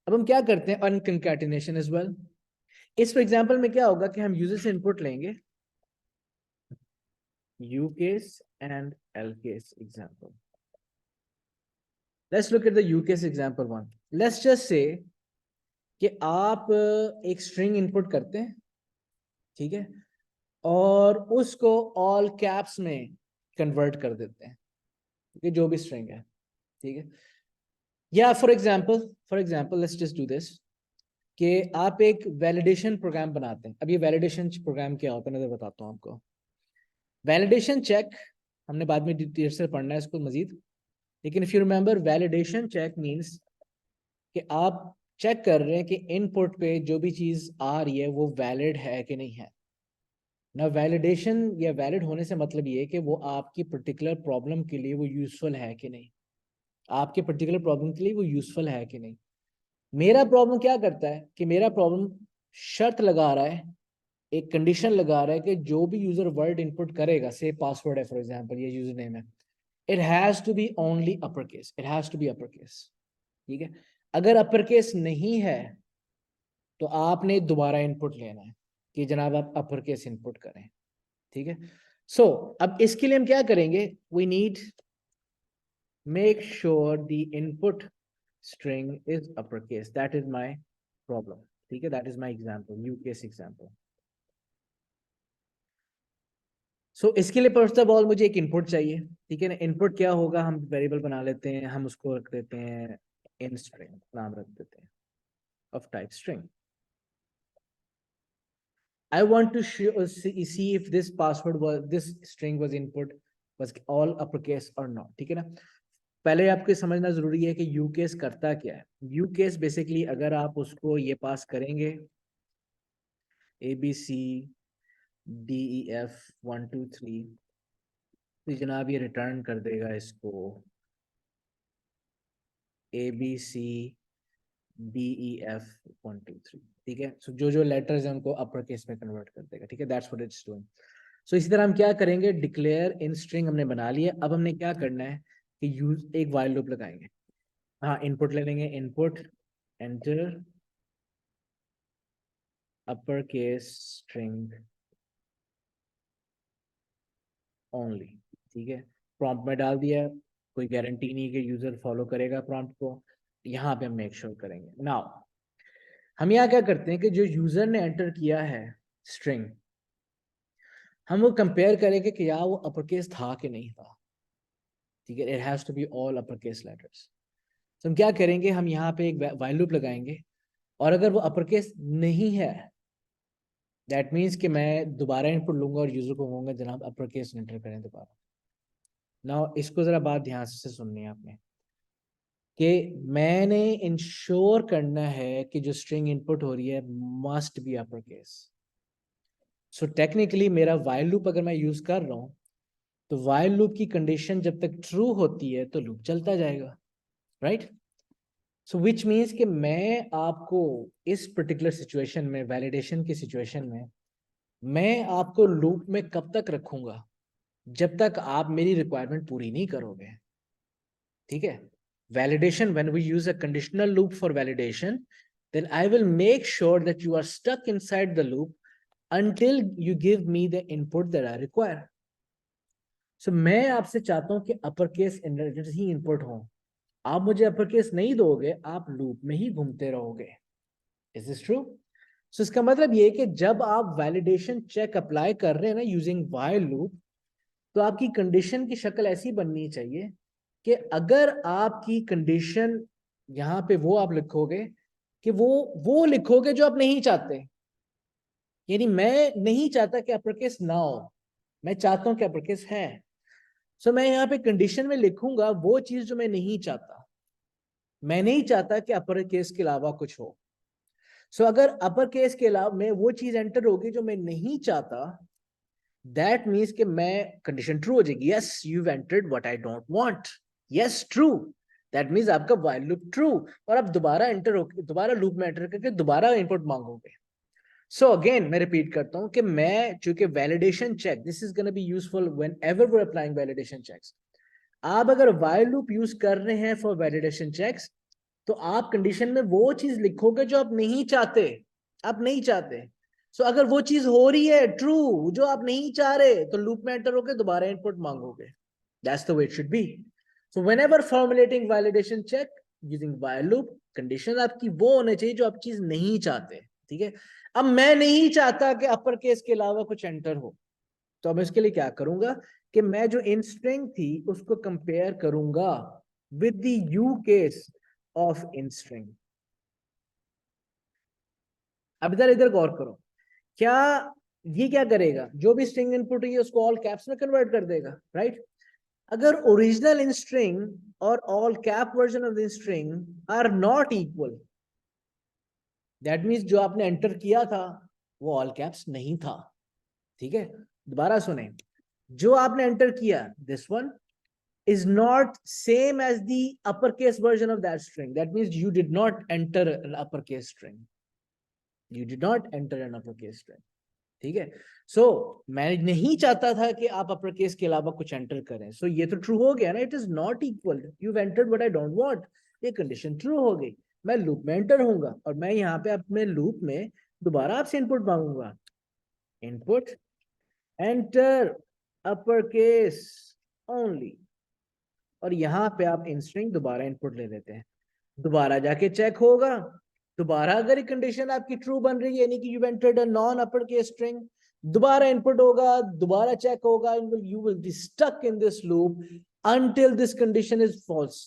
अब हम क्या करते हैं, अनकंकैटिनेशन एज वेल। इस एग्जाम्पल में क्या होगा कि हम यूजर से इनपुट लेंगे U case and L case example. Let's look at the U case example one. Let's just say कि आप एक स्ट्रिंग इनपुट करते हैं, ठीक है, और उसको ऑल कैप्स में कन्वर्ट कर देते हैं, कि जो भी स्ट्रिंग है, ठीक है। या for example let's just do this कि आप एक वैलिडेशन प्रोग्राम बनाते हैं। अब ये वैलिडेशन प्रोग्राम क्या होता है मैं बताता हूँ आपको। वैलिडेशन चेक हमने बाद में डिटेल से पढ़ना है इसको मजीद, लेकिन if you remember validation check means कि आप चेक कर रहे हैं कि इनपुट पे जो भी चीज आ रही है वो वैलिड है कि नहीं है ना। वैलिडेशन या वैलिड होने से मतलब ये है कि वो आपकी पर्टिकुलर प्रॉब्लम के लिए वो यूजफुल है कि नहीं, आपके पर्टिकुलर प्रॉब्लम के लिए वो यूजफुल है कि नहीं। मेरा प्रॉब्लम क्या करता है कि मेरा प्रॉब्लम शर्त लगा रहा है, एक कंडीशन लगा रहा है कि जो भी यूजर वर्ड इनपुट करेगा, से पासवर्ड है फॉर एग्जांपल, ये यूजर नेम है, it has to be only upper case, it has to be upper case, ठीक है। अगर अपर केस नहीं है तो आपने दोबारा इनपुट लेना है कि जनाब आप अपर केस इनपुट करें, ठीक है। सो अब इसके लिए हम क्या करेंगे, we need make sure the input string is uppercase, that is my problem, ठीक है, that is my example, use case example. सो इसके लिए फर्स्ट ऑफ ऑल मुझे एक इनपुट चाहिए, ठीक है ना। इनपुट क्या होगा, हम वेरिएबल बना लेते हैं, हम उसको रख देते हैं इन स्ट्रिंग, नाम रख देते हैं of type string. I want to see if this password was, this string was input was all uppercase or not, ठीक है ना। पहले आपको समझना जरूरी है कि यू केस करता क्या है। यू केस बेसिकली अगर आप उसको ये पास करेंगे ABCDEF 1 2 3, तो जनाब ये रिटर्न कर देगा इसको ABCDEF BEF123, ठीक है। सो जो जो लेटर्स हैं उनको अपर केस में कन्वर्ट कर देगा, ठीक है। That's what it's doing. So इसी तरह हम क्या करेंगे, डिक्लेयर इन स्ट्रिंग हमने बना लिया। अब हमने क्या करना है कि यूज एक व्हाइल लूप लगाएंगे। हाँ, इनपुट ले लेंगे, input enter upper case string only, ठीक है। प्रॉम्प्ट में डाल दिया, कोई गारंटी नहीं कि यूजर फॉलो करेगा प्रॉम्प्ट को, यहाँ पे हम मेक श्योर करेंगे। नाउ हम यहाँ क्या करते हैं कि जो यूजर ने एंटर किया है स्ट्रिंग, हम वो कंपेयर करेंगे कि यार वो अपर केस था कि नहीं था, ठीक है। It has to be all upper case letters. तो हम क्या करेंगे, हम यहाँ पे एक व्हाइल लूप लगाएंगे, और अगर वो अपर केस नहीं है, दैट मीन्स कि मैं दोबारा इनपुट लूंगा और यूजर को कहूंगा जनाब अपर केस एंटर करें दोबारा। नाउ इसको जरा बात ध्यान से सुननी है आपने, कि मैंने इंश्योर करना है कि जो स्ट्रिंग इनपुट हो रही है must be upper case. So technically मेरा व्हाइल लूप अगर मैं यूज कर रहा हूं, तो व्हाइल लूप की कंडीशन जब तक ट्रू होती है तो लूप चलता जाएगा, राइट। सो विच मीन्स कि मैं आपको इस पर्टिकुलर सिचुएशन में, वैलिडेशन की सिचुएशन में, मैं आपको लूप में कब तक रखूंगा, जब तक आप मेरी रिक्वायरमेंट पूरी नहीं करोगे, ठीक है। Validation, when we use a conditional loop for validation, then I will make sure that you are stuck inside the loop until you give me the input that I require. So मैं आपसे चाहता हूं कि upper case ही input हो। आप मुझे upper case नहीं दोगे, आप लूप में ही घूमते रहोगे। Is this true? सो इसका मतलब ये कि जब आप वैलिडेशन चेक अप्लाई कर रहे हैं ना यूजिंग व्हाइल लूप, तो आपकी कंडीशन की शक्ल ऐसी बननी चाहिए कि अगर आपकी कंडीशन यहाँ पे वो आप लिखोगे कि वो लिखोगे जो आप नहीं चाहते, यानी मैं नहीं चाहता कि अपर केस ना हो, मैं चाहता हूं कि अपर केस है। सो मैं यहाँ पे कंडीशन में लिखूंगा वो चीज जो मैं नहीं चाहता। मैं नहीं चाहता कि अपर केस के अलावा कुछ हो। सो अगर अपर केस के अलावा में वो चीज एंटर होगी जो मैं नहीं चाहता, दैट मीन्स कि मैं कंडीशन ट्रू हो जाएगी, yes you entered what I don't want, yes true. That means आपका व्हाइल लूप ट्रू, और आप दोबारा एंटर होकर दोबारा लूप में एंटर करके दोबारा इनपुट मांगोगे। सो अगेन मैं रिपीट करता हूं कि मैं चूंकि validation check, this is gonna be useful whenever we are applying validation checks. आप अगर व्हाइल लूप यूज कर रहे हैं फॉर वैलिडेशन चेक्स, तो आप कंडीशन में वो चीज लिखोगे जो आप नहीं चाहते, आप नहीं चाहते। सो अगर वो चीज हो रही है ट्रू जो आप नहीं चाह रहे, तो लूप में एंटर होकर दोबारा इनपुट मांगोगे। That's the way it should be. So whenever formulating validation check using while loop, condition आपकी वो होने चाहिए जो आप चीज नहीं चाहते, ठीक है। अब मैं नहीं चाहता कि अपर केस के अलावा कुछ एंटर हो, तो अब इसके लिए क्या करूंगा कि मैं जो इन स्ट्रिंग थी उसको कंपेयर करूंगा with the you case of in string. अब इधर इधर गौर करो, क्या ये क्या करेगा, जो भी स्ट्रिंग इनपुट है उसको ऑल कैप्स में कन्वर्ट कर देगा, राइट। अगर ओरिजिनल इन स्ट्रिंग और all cap version of the string are not equal, that means जो आपने एंटर किया था वो ऑल कैप्स नहीं था, ठीक है। दोबारा सुने, जो आपने एंटर किया this one is not same as the uppercase version of that string. That means you did not enter an uppercase string. You did not enter an uppercase string. ठीक है। सो मैं नहीं चाहता था कि आप अपर केस के अलावा कुछ एंटर करें। सो ये तो ट्रू हो गया ना, it is not equal, you entered what I don't want, ये कंडीशन ट्रू हो गई। मैं लूप में एंटर होऊंगा और मैं यहाँ पे अपने लूप में दोबारा आपसे इनपुट मांगूंगा, input enter upper case only, और यहाँ पे आप इन स्ट्रिंग दोबारा इनपुट ले लेते हैं, दोबारा जाके चेक होगा, दोबारा अगर कंडीशन आपकी ट्रू बन रही है यानी कि you entered a non upper case string, दोबारा इनपुट होगा, दोबारा चेक होगा, you will be stuck in this loop until this condition is false।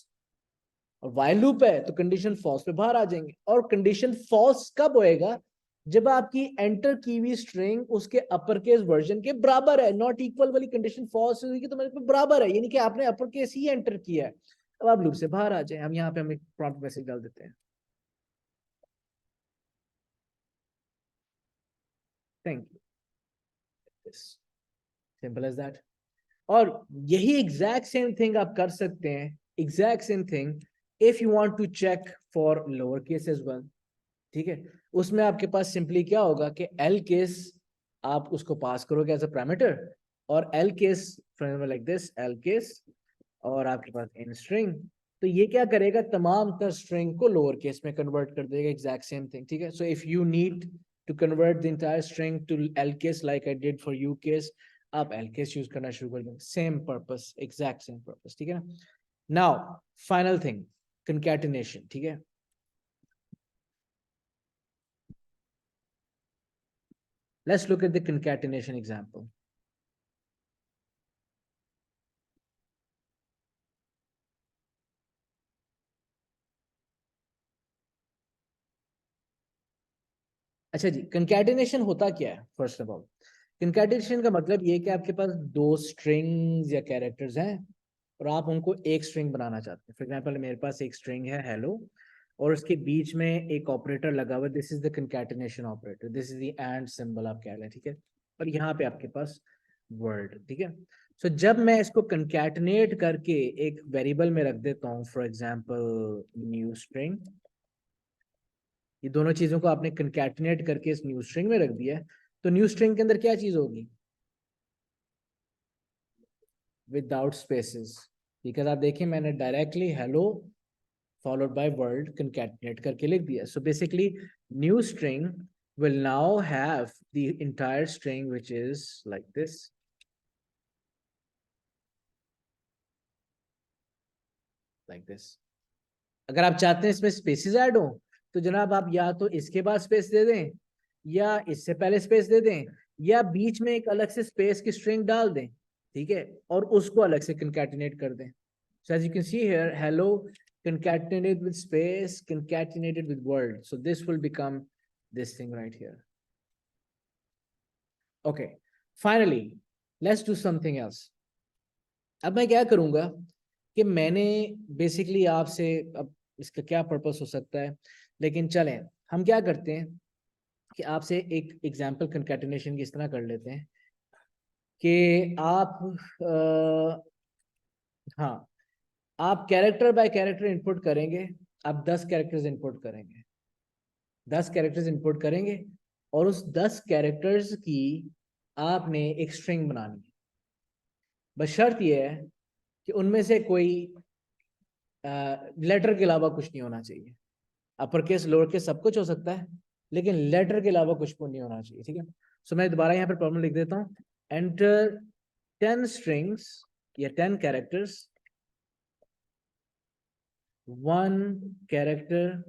और while लूप है तो कंडीशन फॉल्स पे बाहर आ जाएंगे, और कंडीशन फॉल्स कब होएगा, जब आपकी एंटर की हुई स्ट्रिंग उसके अपर केस वर्जन के बराबर है। नॉट इक्वल वाली कंडीशन फॉल्स हुई कि तो मेरे पे बराबर है, यानी कि आपने अपर केस ही एंटर किया है। अब आप लूप से बाहर आ जाए, हम यहाँ पे हम एक प्रॉम्प्ट मैसेज डाल देते हैं, thank you, simple as that. और यही एग्जैक्ट सेम थिंग आप कर सकते हैं, exact same thing if you want to check for lower case as well, ठीक है। उसमें आपके पास सिंपली क्या होगा कि एल केस आप उसको पास करोगे एज अ पैरामीटर, और L case like this L case, और आपके पास इन स्ट्रिंग, तो ये क्या करेगा, तमाम तर स्ट्रिंग को लोअर केस में कन्वर्ट कर देगा, एग्जैक्ट सेम थिंग, ठीक है। So if you need to convert the entire string to L case like I did for U case, आप एल केस यूज करना शुरू कर देंगे, same purpose, exact same purpose, ठीक है ना। नाउ फाइनल थिंग, कंकैटिनेशन, ठीक है। Let's look at the concatenation example. अच्छा जी, कंकैटिनेशन होता क्या है? फर्स्ट ऑफ ऑल, कंकैटिनेशन का मतलब ये कि आपके पास दो स्ट्रिंग्स या कैरेक्टर्स हैं और आप उनको एक स्ट्रिंग बनाना चाहते हैं। फॉर एग्जांपल मेरे पास एक स्ट्रिंग है हेलो, और उसके बीच में एक ऑपरेटर लगा हुआ है, this is the concatenation operator, this is the end symbol आप कह लें, ठीक है। और यहाँ पे आपके पास वर्ड, ठीक है। सो जब मैं इसको कंकैटिनेट करके एक वेरिएबल में रख देता हूँ, फॉर एग्जांपल न्यू स्ट्रिंग, ये दोनों चीजों को आपने कंकैटिनेट करके इस न्यू स्ट्रिंग में रख दिया है, तो न्यू स्ट्रिंग के अंदर क्या चीज होगी? विदाउट स्पेसेस, बिकॉज आप देखिए मैंने directly hello followed by word concatenate करके लिख दिया। So basically new string will now have the entire string which is like this, like this. अगर आप चाहते हैं इसमें स्पेसेस ऐड हो, तो जनाब आप या तो इसके बाद स्पेस दे दें, या इससे पहले स्पेस दे दें, या बीच में एक अलग से स्पेस की स्ट्रिंग डाल दें, ठीक है, और उसको अलग से कंकैटिनेट कर दें। So as you can see here, hello concatenated with space, concatenated with word. So this will become this thing right here. Okay, finally, let's do something else. अब मैं क्या करूंगा कि मैंने बेसिकली आपसे, अब इसका क्या पर्पस हो सकता है, लेकिन चलें हम क्या करते हैं कि आपसे एक एग्जांपल कंकैटिनेशन की इस तरह कर लेते हैं कि आप हाँ, आप कैरेक्टर बाय कैरेक्टर इनपुट करेंगे, आप 10 कैरेक्टर्स इनपुट करेंगे, 10 कैरेक्टर्स इनपुट करेंगे, और उस 10 कैरेक्टर्स की आपने एक स्ट्रिंग बनानी है। बस शर्त यह है कि उनमें से कोई लेटर के अलावा कुछ नहीं होना चाहिए। अपर केस लोअर केस सब कुछ हो सकता है, लेकिन लेटर के अलावा कुछ नहीं होना चाहिए, ठीक है। सो मैं दोबारा यहाँ पर प्रॉब्लम लिख देता हूँ, एंटर 10 स्ट्रिंग्स या 10 characters, 1 character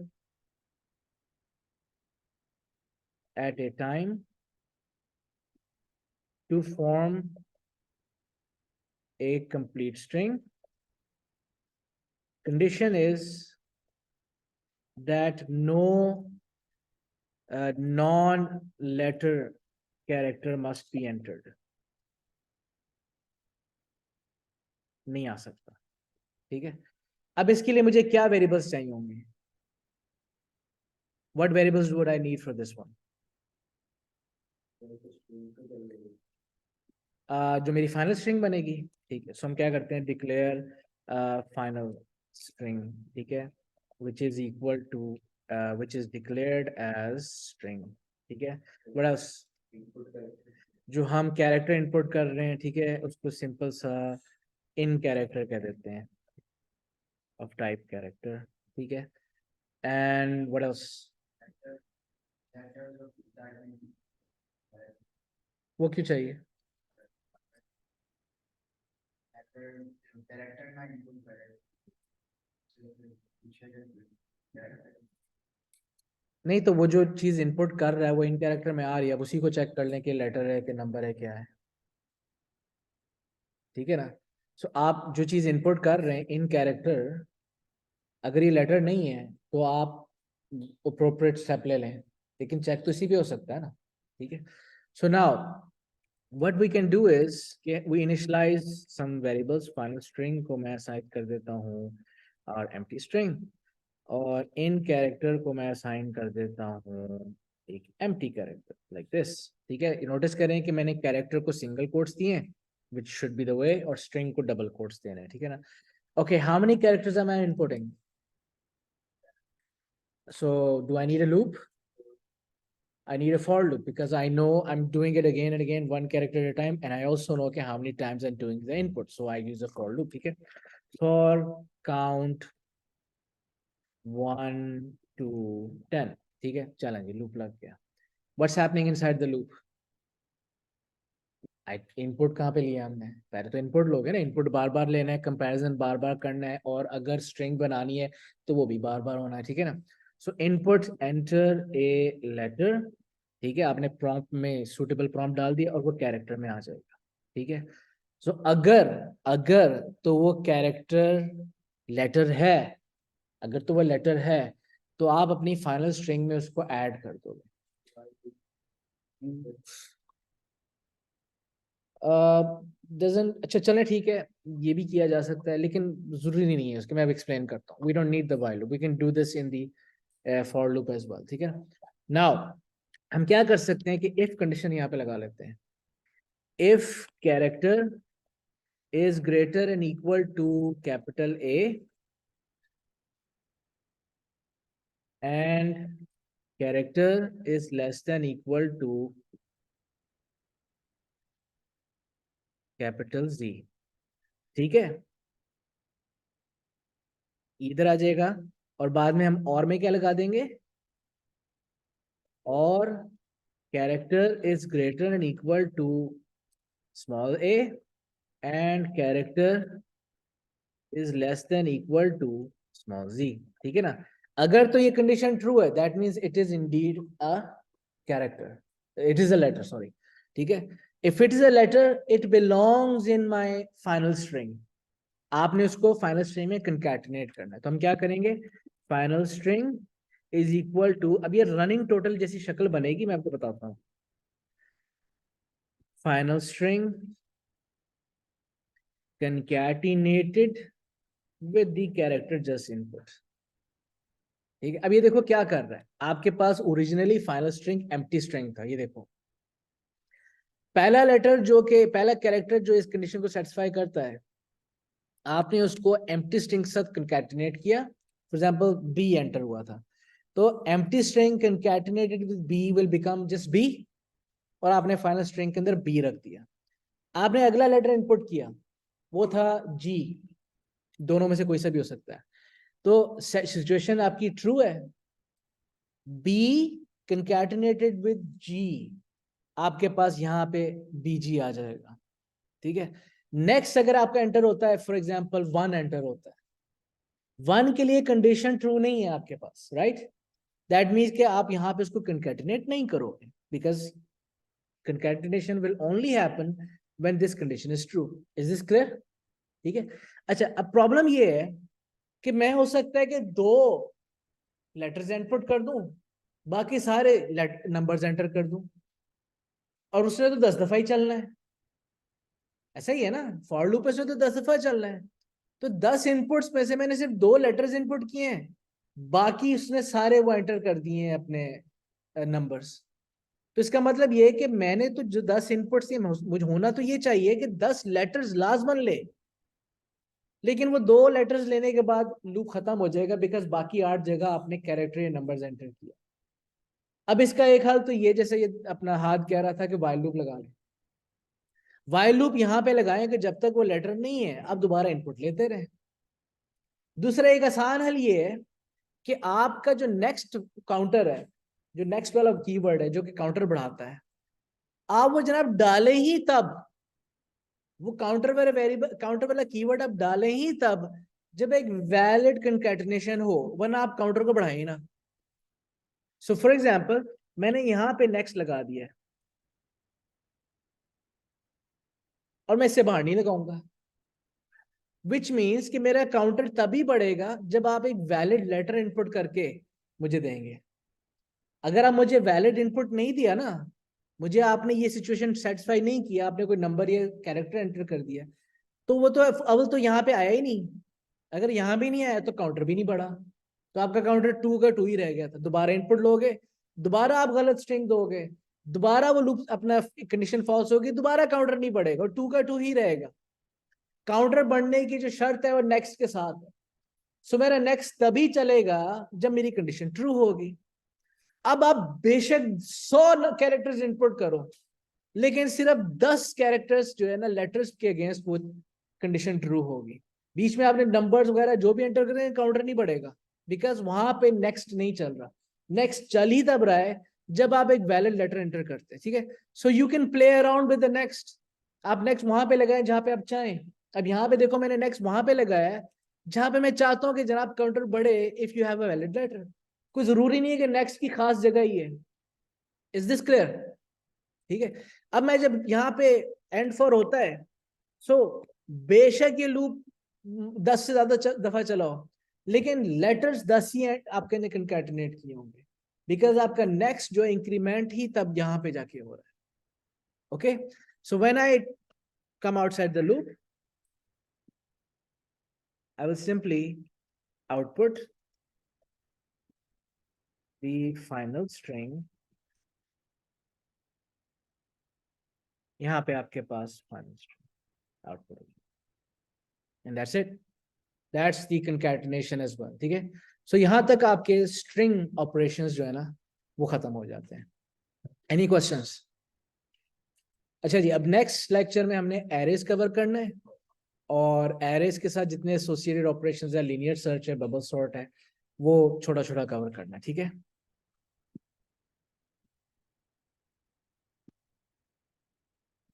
at a time to form a complete string. Condition is that no non-letter character must be entered. नहीं आ सकता, ठीक है। अब इसके लिए मुझे क्या वेरिएबल्स चाहिए होंगे? What variables would I need for this one? जो मेरी फाइनल स्ट्रिंग बनेगी, ठीक है। सो हम क्या करते हैं, डिक्लेयर फाइनल स्ट्रिंग, ठीक है, which is equal to which is declared as string, ठीक है। What else? जो हम कैरेक्टर इनपुट कर रहे हैं, ठीक है, उसको सिंपल सा इन कैरेक्टर कह देते हैं, ऑफ टाइप कैरेक्टर, ठीक है। And what else? वो क्यों चाहिए? नहीं, तो वो जो चीज इनपुट कर रहा है वो इन कैरेक्टर में आ रही है, अब उसी को चेक कर लें कि लेटर है कि नंबर है, क्या है, ठीक है ना। सो आप जो चीज इनपुट कर रहे हैं इन कैरेक्टर, अगर ये लेटर नहीं है तो आप अप्रोप्रिएट स्टेप ले लें, लेकिन चेक तो इसी पे हो सकता है ना, ठीक है। So now what we can do is we initialize some variables, final string को मैं असाइन कर देता हूँ और empty string, और इन कैरेक्टर को मैं असाइन कर देता हूँ एक empty कैरेक्टर like this, ठीक है। नोटिस करें कि मैंने कैरेक्टर को सिंगल कोट्स दिए हैं, which should be the way, और स्ट्रिंग को डबल कोट्स देने हैं, ठीक है ना। Okay, how many characters am I inputting? So do I need a loop? I need a for loop because I know I'm doing it again and again, one character at a time, and I also know, okay, how many times I'm doing the input. So I use a for loop. Okay, for count 1 to 10. ठीक है, चलें जी, loop लग गया. What's happening inside the loop? Input कहाँ पे लिया हमने? पहले तो इनपुट लोगे ना, इनपुट बार बार लेना है, कंपैरिजन बार बार करना है, और अगर स्ट्रिंग बनानी है तो वो भी बार बार होना है. ठीक है ना. So input enter a letter. ठीक है, आपने प्रॉम्प्ट में सुटेबल प्रॉम्प्ट डाल दिया और वो कैरेक्टर में आ जाएगा. ठीक है. सो अगर अगर तो वो कैरेक्टर लेटर है, अगर तो वो लेटर है तो आप अपनी फाइनल स्ट्रिंग में उसको ऐड कर दोगे. डजंट, अच्छा चलें ठीक है, ये भी किया जा सकता है, लेकिन जरूरी नहीं है उसके. मैं अब एक्सप्लेन करता हूँ. We don't need the while loop, we can do this in the for loop as well. ठीक है. नाउ हम क्या कर सकते हैं कि इफ कंडीशन यहाँ पे लगा लेते हैं. If character is greater and equal to capital A and character is less than equal to capital G. ठीक है, इधर आ जाएगा, और बाद में हम और में क्या लगा देंगे, और character is greater and equal to small a and character is less than equal to small z. ठीक है ना. अगर तो ये कंडीशन ट्रू है, that means it is indeed a character, it is a letter, sorry. ठीक है. if it is a letter it belongs in my final string. आपने उसको फाइनल स्ट्रिंग में कंकैटिनेट करना है. तो हम क्या करेंगे, final string is equal to, अब ये रनिंग टोटल जैसी शक्ल बनेगी, मैं आपको बताता हूँ. final string concatenated with the character just input. ठीक है. अब ये देखो क्या कर रहा है. आपके पास originally final string empty string था. ये देखो पहला लेटर जो के पहला कैरेक्टर जो इस कंडीशन को सेटिस्फाई करता है, आपने उसको एम्प्टी स्ट्रिंग के साथ कंकैटिनेट किया. फॉर एग्जांपल बी एंटर हुआ था, तो empty string concatenated with B will become just B, और आपने फाइनल स्ट्रिंग के अंदर बी रख दिया. आपने अगला लेटर इनपुट किया, वो था जी. दोनों में से कोई सा भी हो सकता है. तो सिचुएशन आपकी ट्रू है. बी कंकैटिनेटेड विद जी, आपके पास यहाँ पे बीजी आ जाएगा. ठीक है. नेक्स्ट अगर आपका एंटर होता है, फॉर एग्जांपल 1 एंटर होता है, 1 के लिए कंडीशन ट्रू नहीं है आपके पास, राइट. दैट मीन्स कि आप यहाँ पे उसको कंकैटिनेट नहीं करोगे, because concatenation will only happen when this condition is true. Is this clear? ठीक है. अच्छा, अब प्रॉब्लम ये है कि मैं हो सकता है कि 2 लेटर्स इनपुट कर दूं, बाकी सारे नंबर्स एंटर कर दूं, और उसने तो 10 दफा ही चलना है. ऐसा ही है ना, फॉर लूप में तो 10 दफा चलना है. तो 10 इनपुट्स में से मैंने सिर्फ 2 लेटर्स इनपुट किए हैं, बाकी उसने सारे वो एंटर कर दिए हैं अपने नंबर्स. तो इसका मतलब ये है कि मैंने तो जो 10 इनपुट्स दिए, मुझे होना तो ये चाहिए कि 10 लेटर्स लाजमन ले, लेकिन वो 2 लेटर्स लेने के बाद लूप खत्म हो जाएगा, बिकॉज बाकी 8 जगह आपने कैरेक्टर या नंबर्स एंटर किया. अब इसका एक हाल तो ये, जैसे ये अपना हाथ कह रहा था कि वाइल लूप लगा ले. वाइल लूप यहाँ पे लगाएं कि जब तक वो लेटर नहीं है आप दोबारा इनपुट लेते रहे. दूसरा एक आसान हल ये है कि आपका जो नेक्स्ट काउंटर है, जो नेक्स्ट वाला कीवर्ड है जो कि काउंटर बढ़ाता है, आप वो जनाब डाले ही तब, वो काउंटर वाला कीवर्ड आप डालें ही तब जब एक वैलिड कंकैटिनेशन हो, वरना आप काउंटर को बढ़ाएं ना. सो फॉर एग्जांपल मैंने यहां पे नेक्स्ट लगा दिया है, और मैं इससे बाहर नहीं लगाऊंगा, विच मीन्स कि मेरा काउंटर तभी बढ़ेगा जब आप एक वैलिड लेटर इनपुट करके मुझे देंगे. अगर आप मुझे वैलिड इनपुट नहीं दिया ना, मुझे आपने ये सिचुएशन सेटिस्फाई नहीं किया, आपने कोई नंबर या कैरेक्टर एंटर कर दिया, तो वो तो अव्वल तो यहाँ पे आया ही नहीं. अगर यहाँ भी नहीं आया तो काउंटर भी नहीं बढ़ा, तो आपका काउंटर 2 का 2 ही रह गया था. दोबारा इनपुट लोगे, दोबारा आप गलत स्ट्रिंग दोगे, दोबारा वो लूप अपना कंडीशन फॉल्स होगी, दोबारा काउंटर नहीं बढ़ेगा, और 2 का 2 ही रहेगा. काउंटर बढ़ने की जो शर्त है वो नेक्स्ट के साथ है. सो मेरा नेक्स्ट तभी चलेगा जब मेरी कंडीशन ट्रू होगी। अब आप बेशक 100 कैरेक्टर्स इनपुट करो, लेकिन सिर्फ 10 कैरेक्टर्स जो है ना लेटर्स के अगेंस्ट वो कंडीशन ट्रू होगी। बीच में आपने नंबर्स वगैरह जो भी एंटर करेंगे काउंटर नहीं बढ़ेगा, बिकॉज वहां पे नेक्स्ट नहीं चल रहा। नेक्स्ट चल ही तब रहा है जब आप एक वैलिड लेटर एंटर करते हैं, ठीक है। So you can play around with the next. आप नेक्स्ट वहां पे लगाए जहां पे आप चाहें। अब यहाँ पे देखो मैंने नेक्स्ट वहां पे लगाया है जहां पे मैं चाहता हूं कि जनाब काउंटर बढ़े if you have a valid letter. कोई जरूरी नहीं है कि नेक्स्ट की खास जगह ही है। Is this clear? ठीक है। अब मैं जब यहाँ पे एंड फॉर होता है, सो बेशक ये लूप 10 से ज्यादा दफा चलाओ, लेकिन लेटर्स 10 ही आपके ने कंकैटिनेट किए होंगे, बिकॉज आपका नेक्स्ट जो इंक्रीमेंट ही तब यहाँ पे जाके हो रहा है। Okay, so when I come outside the loop, I will simply output the final string। यहाँ पे आपके पास final string output होगी, and that's it। That's the concatenation as well, ठीक है। सो यहाँ तक आपके string operations जो है ना वो खत्म हो जाते हैं। Any questions? अच्छा जी, अब नेक्स्ट लेक्चर में हमने एरेज कवर करना है, और एरेज के साथ जितने एसोसिएटेड ऑपरेशंस है, लीनियर सर्च है, बबल सॉर्ट है, वो छोटा छोटा कवर करना है, ठीक है।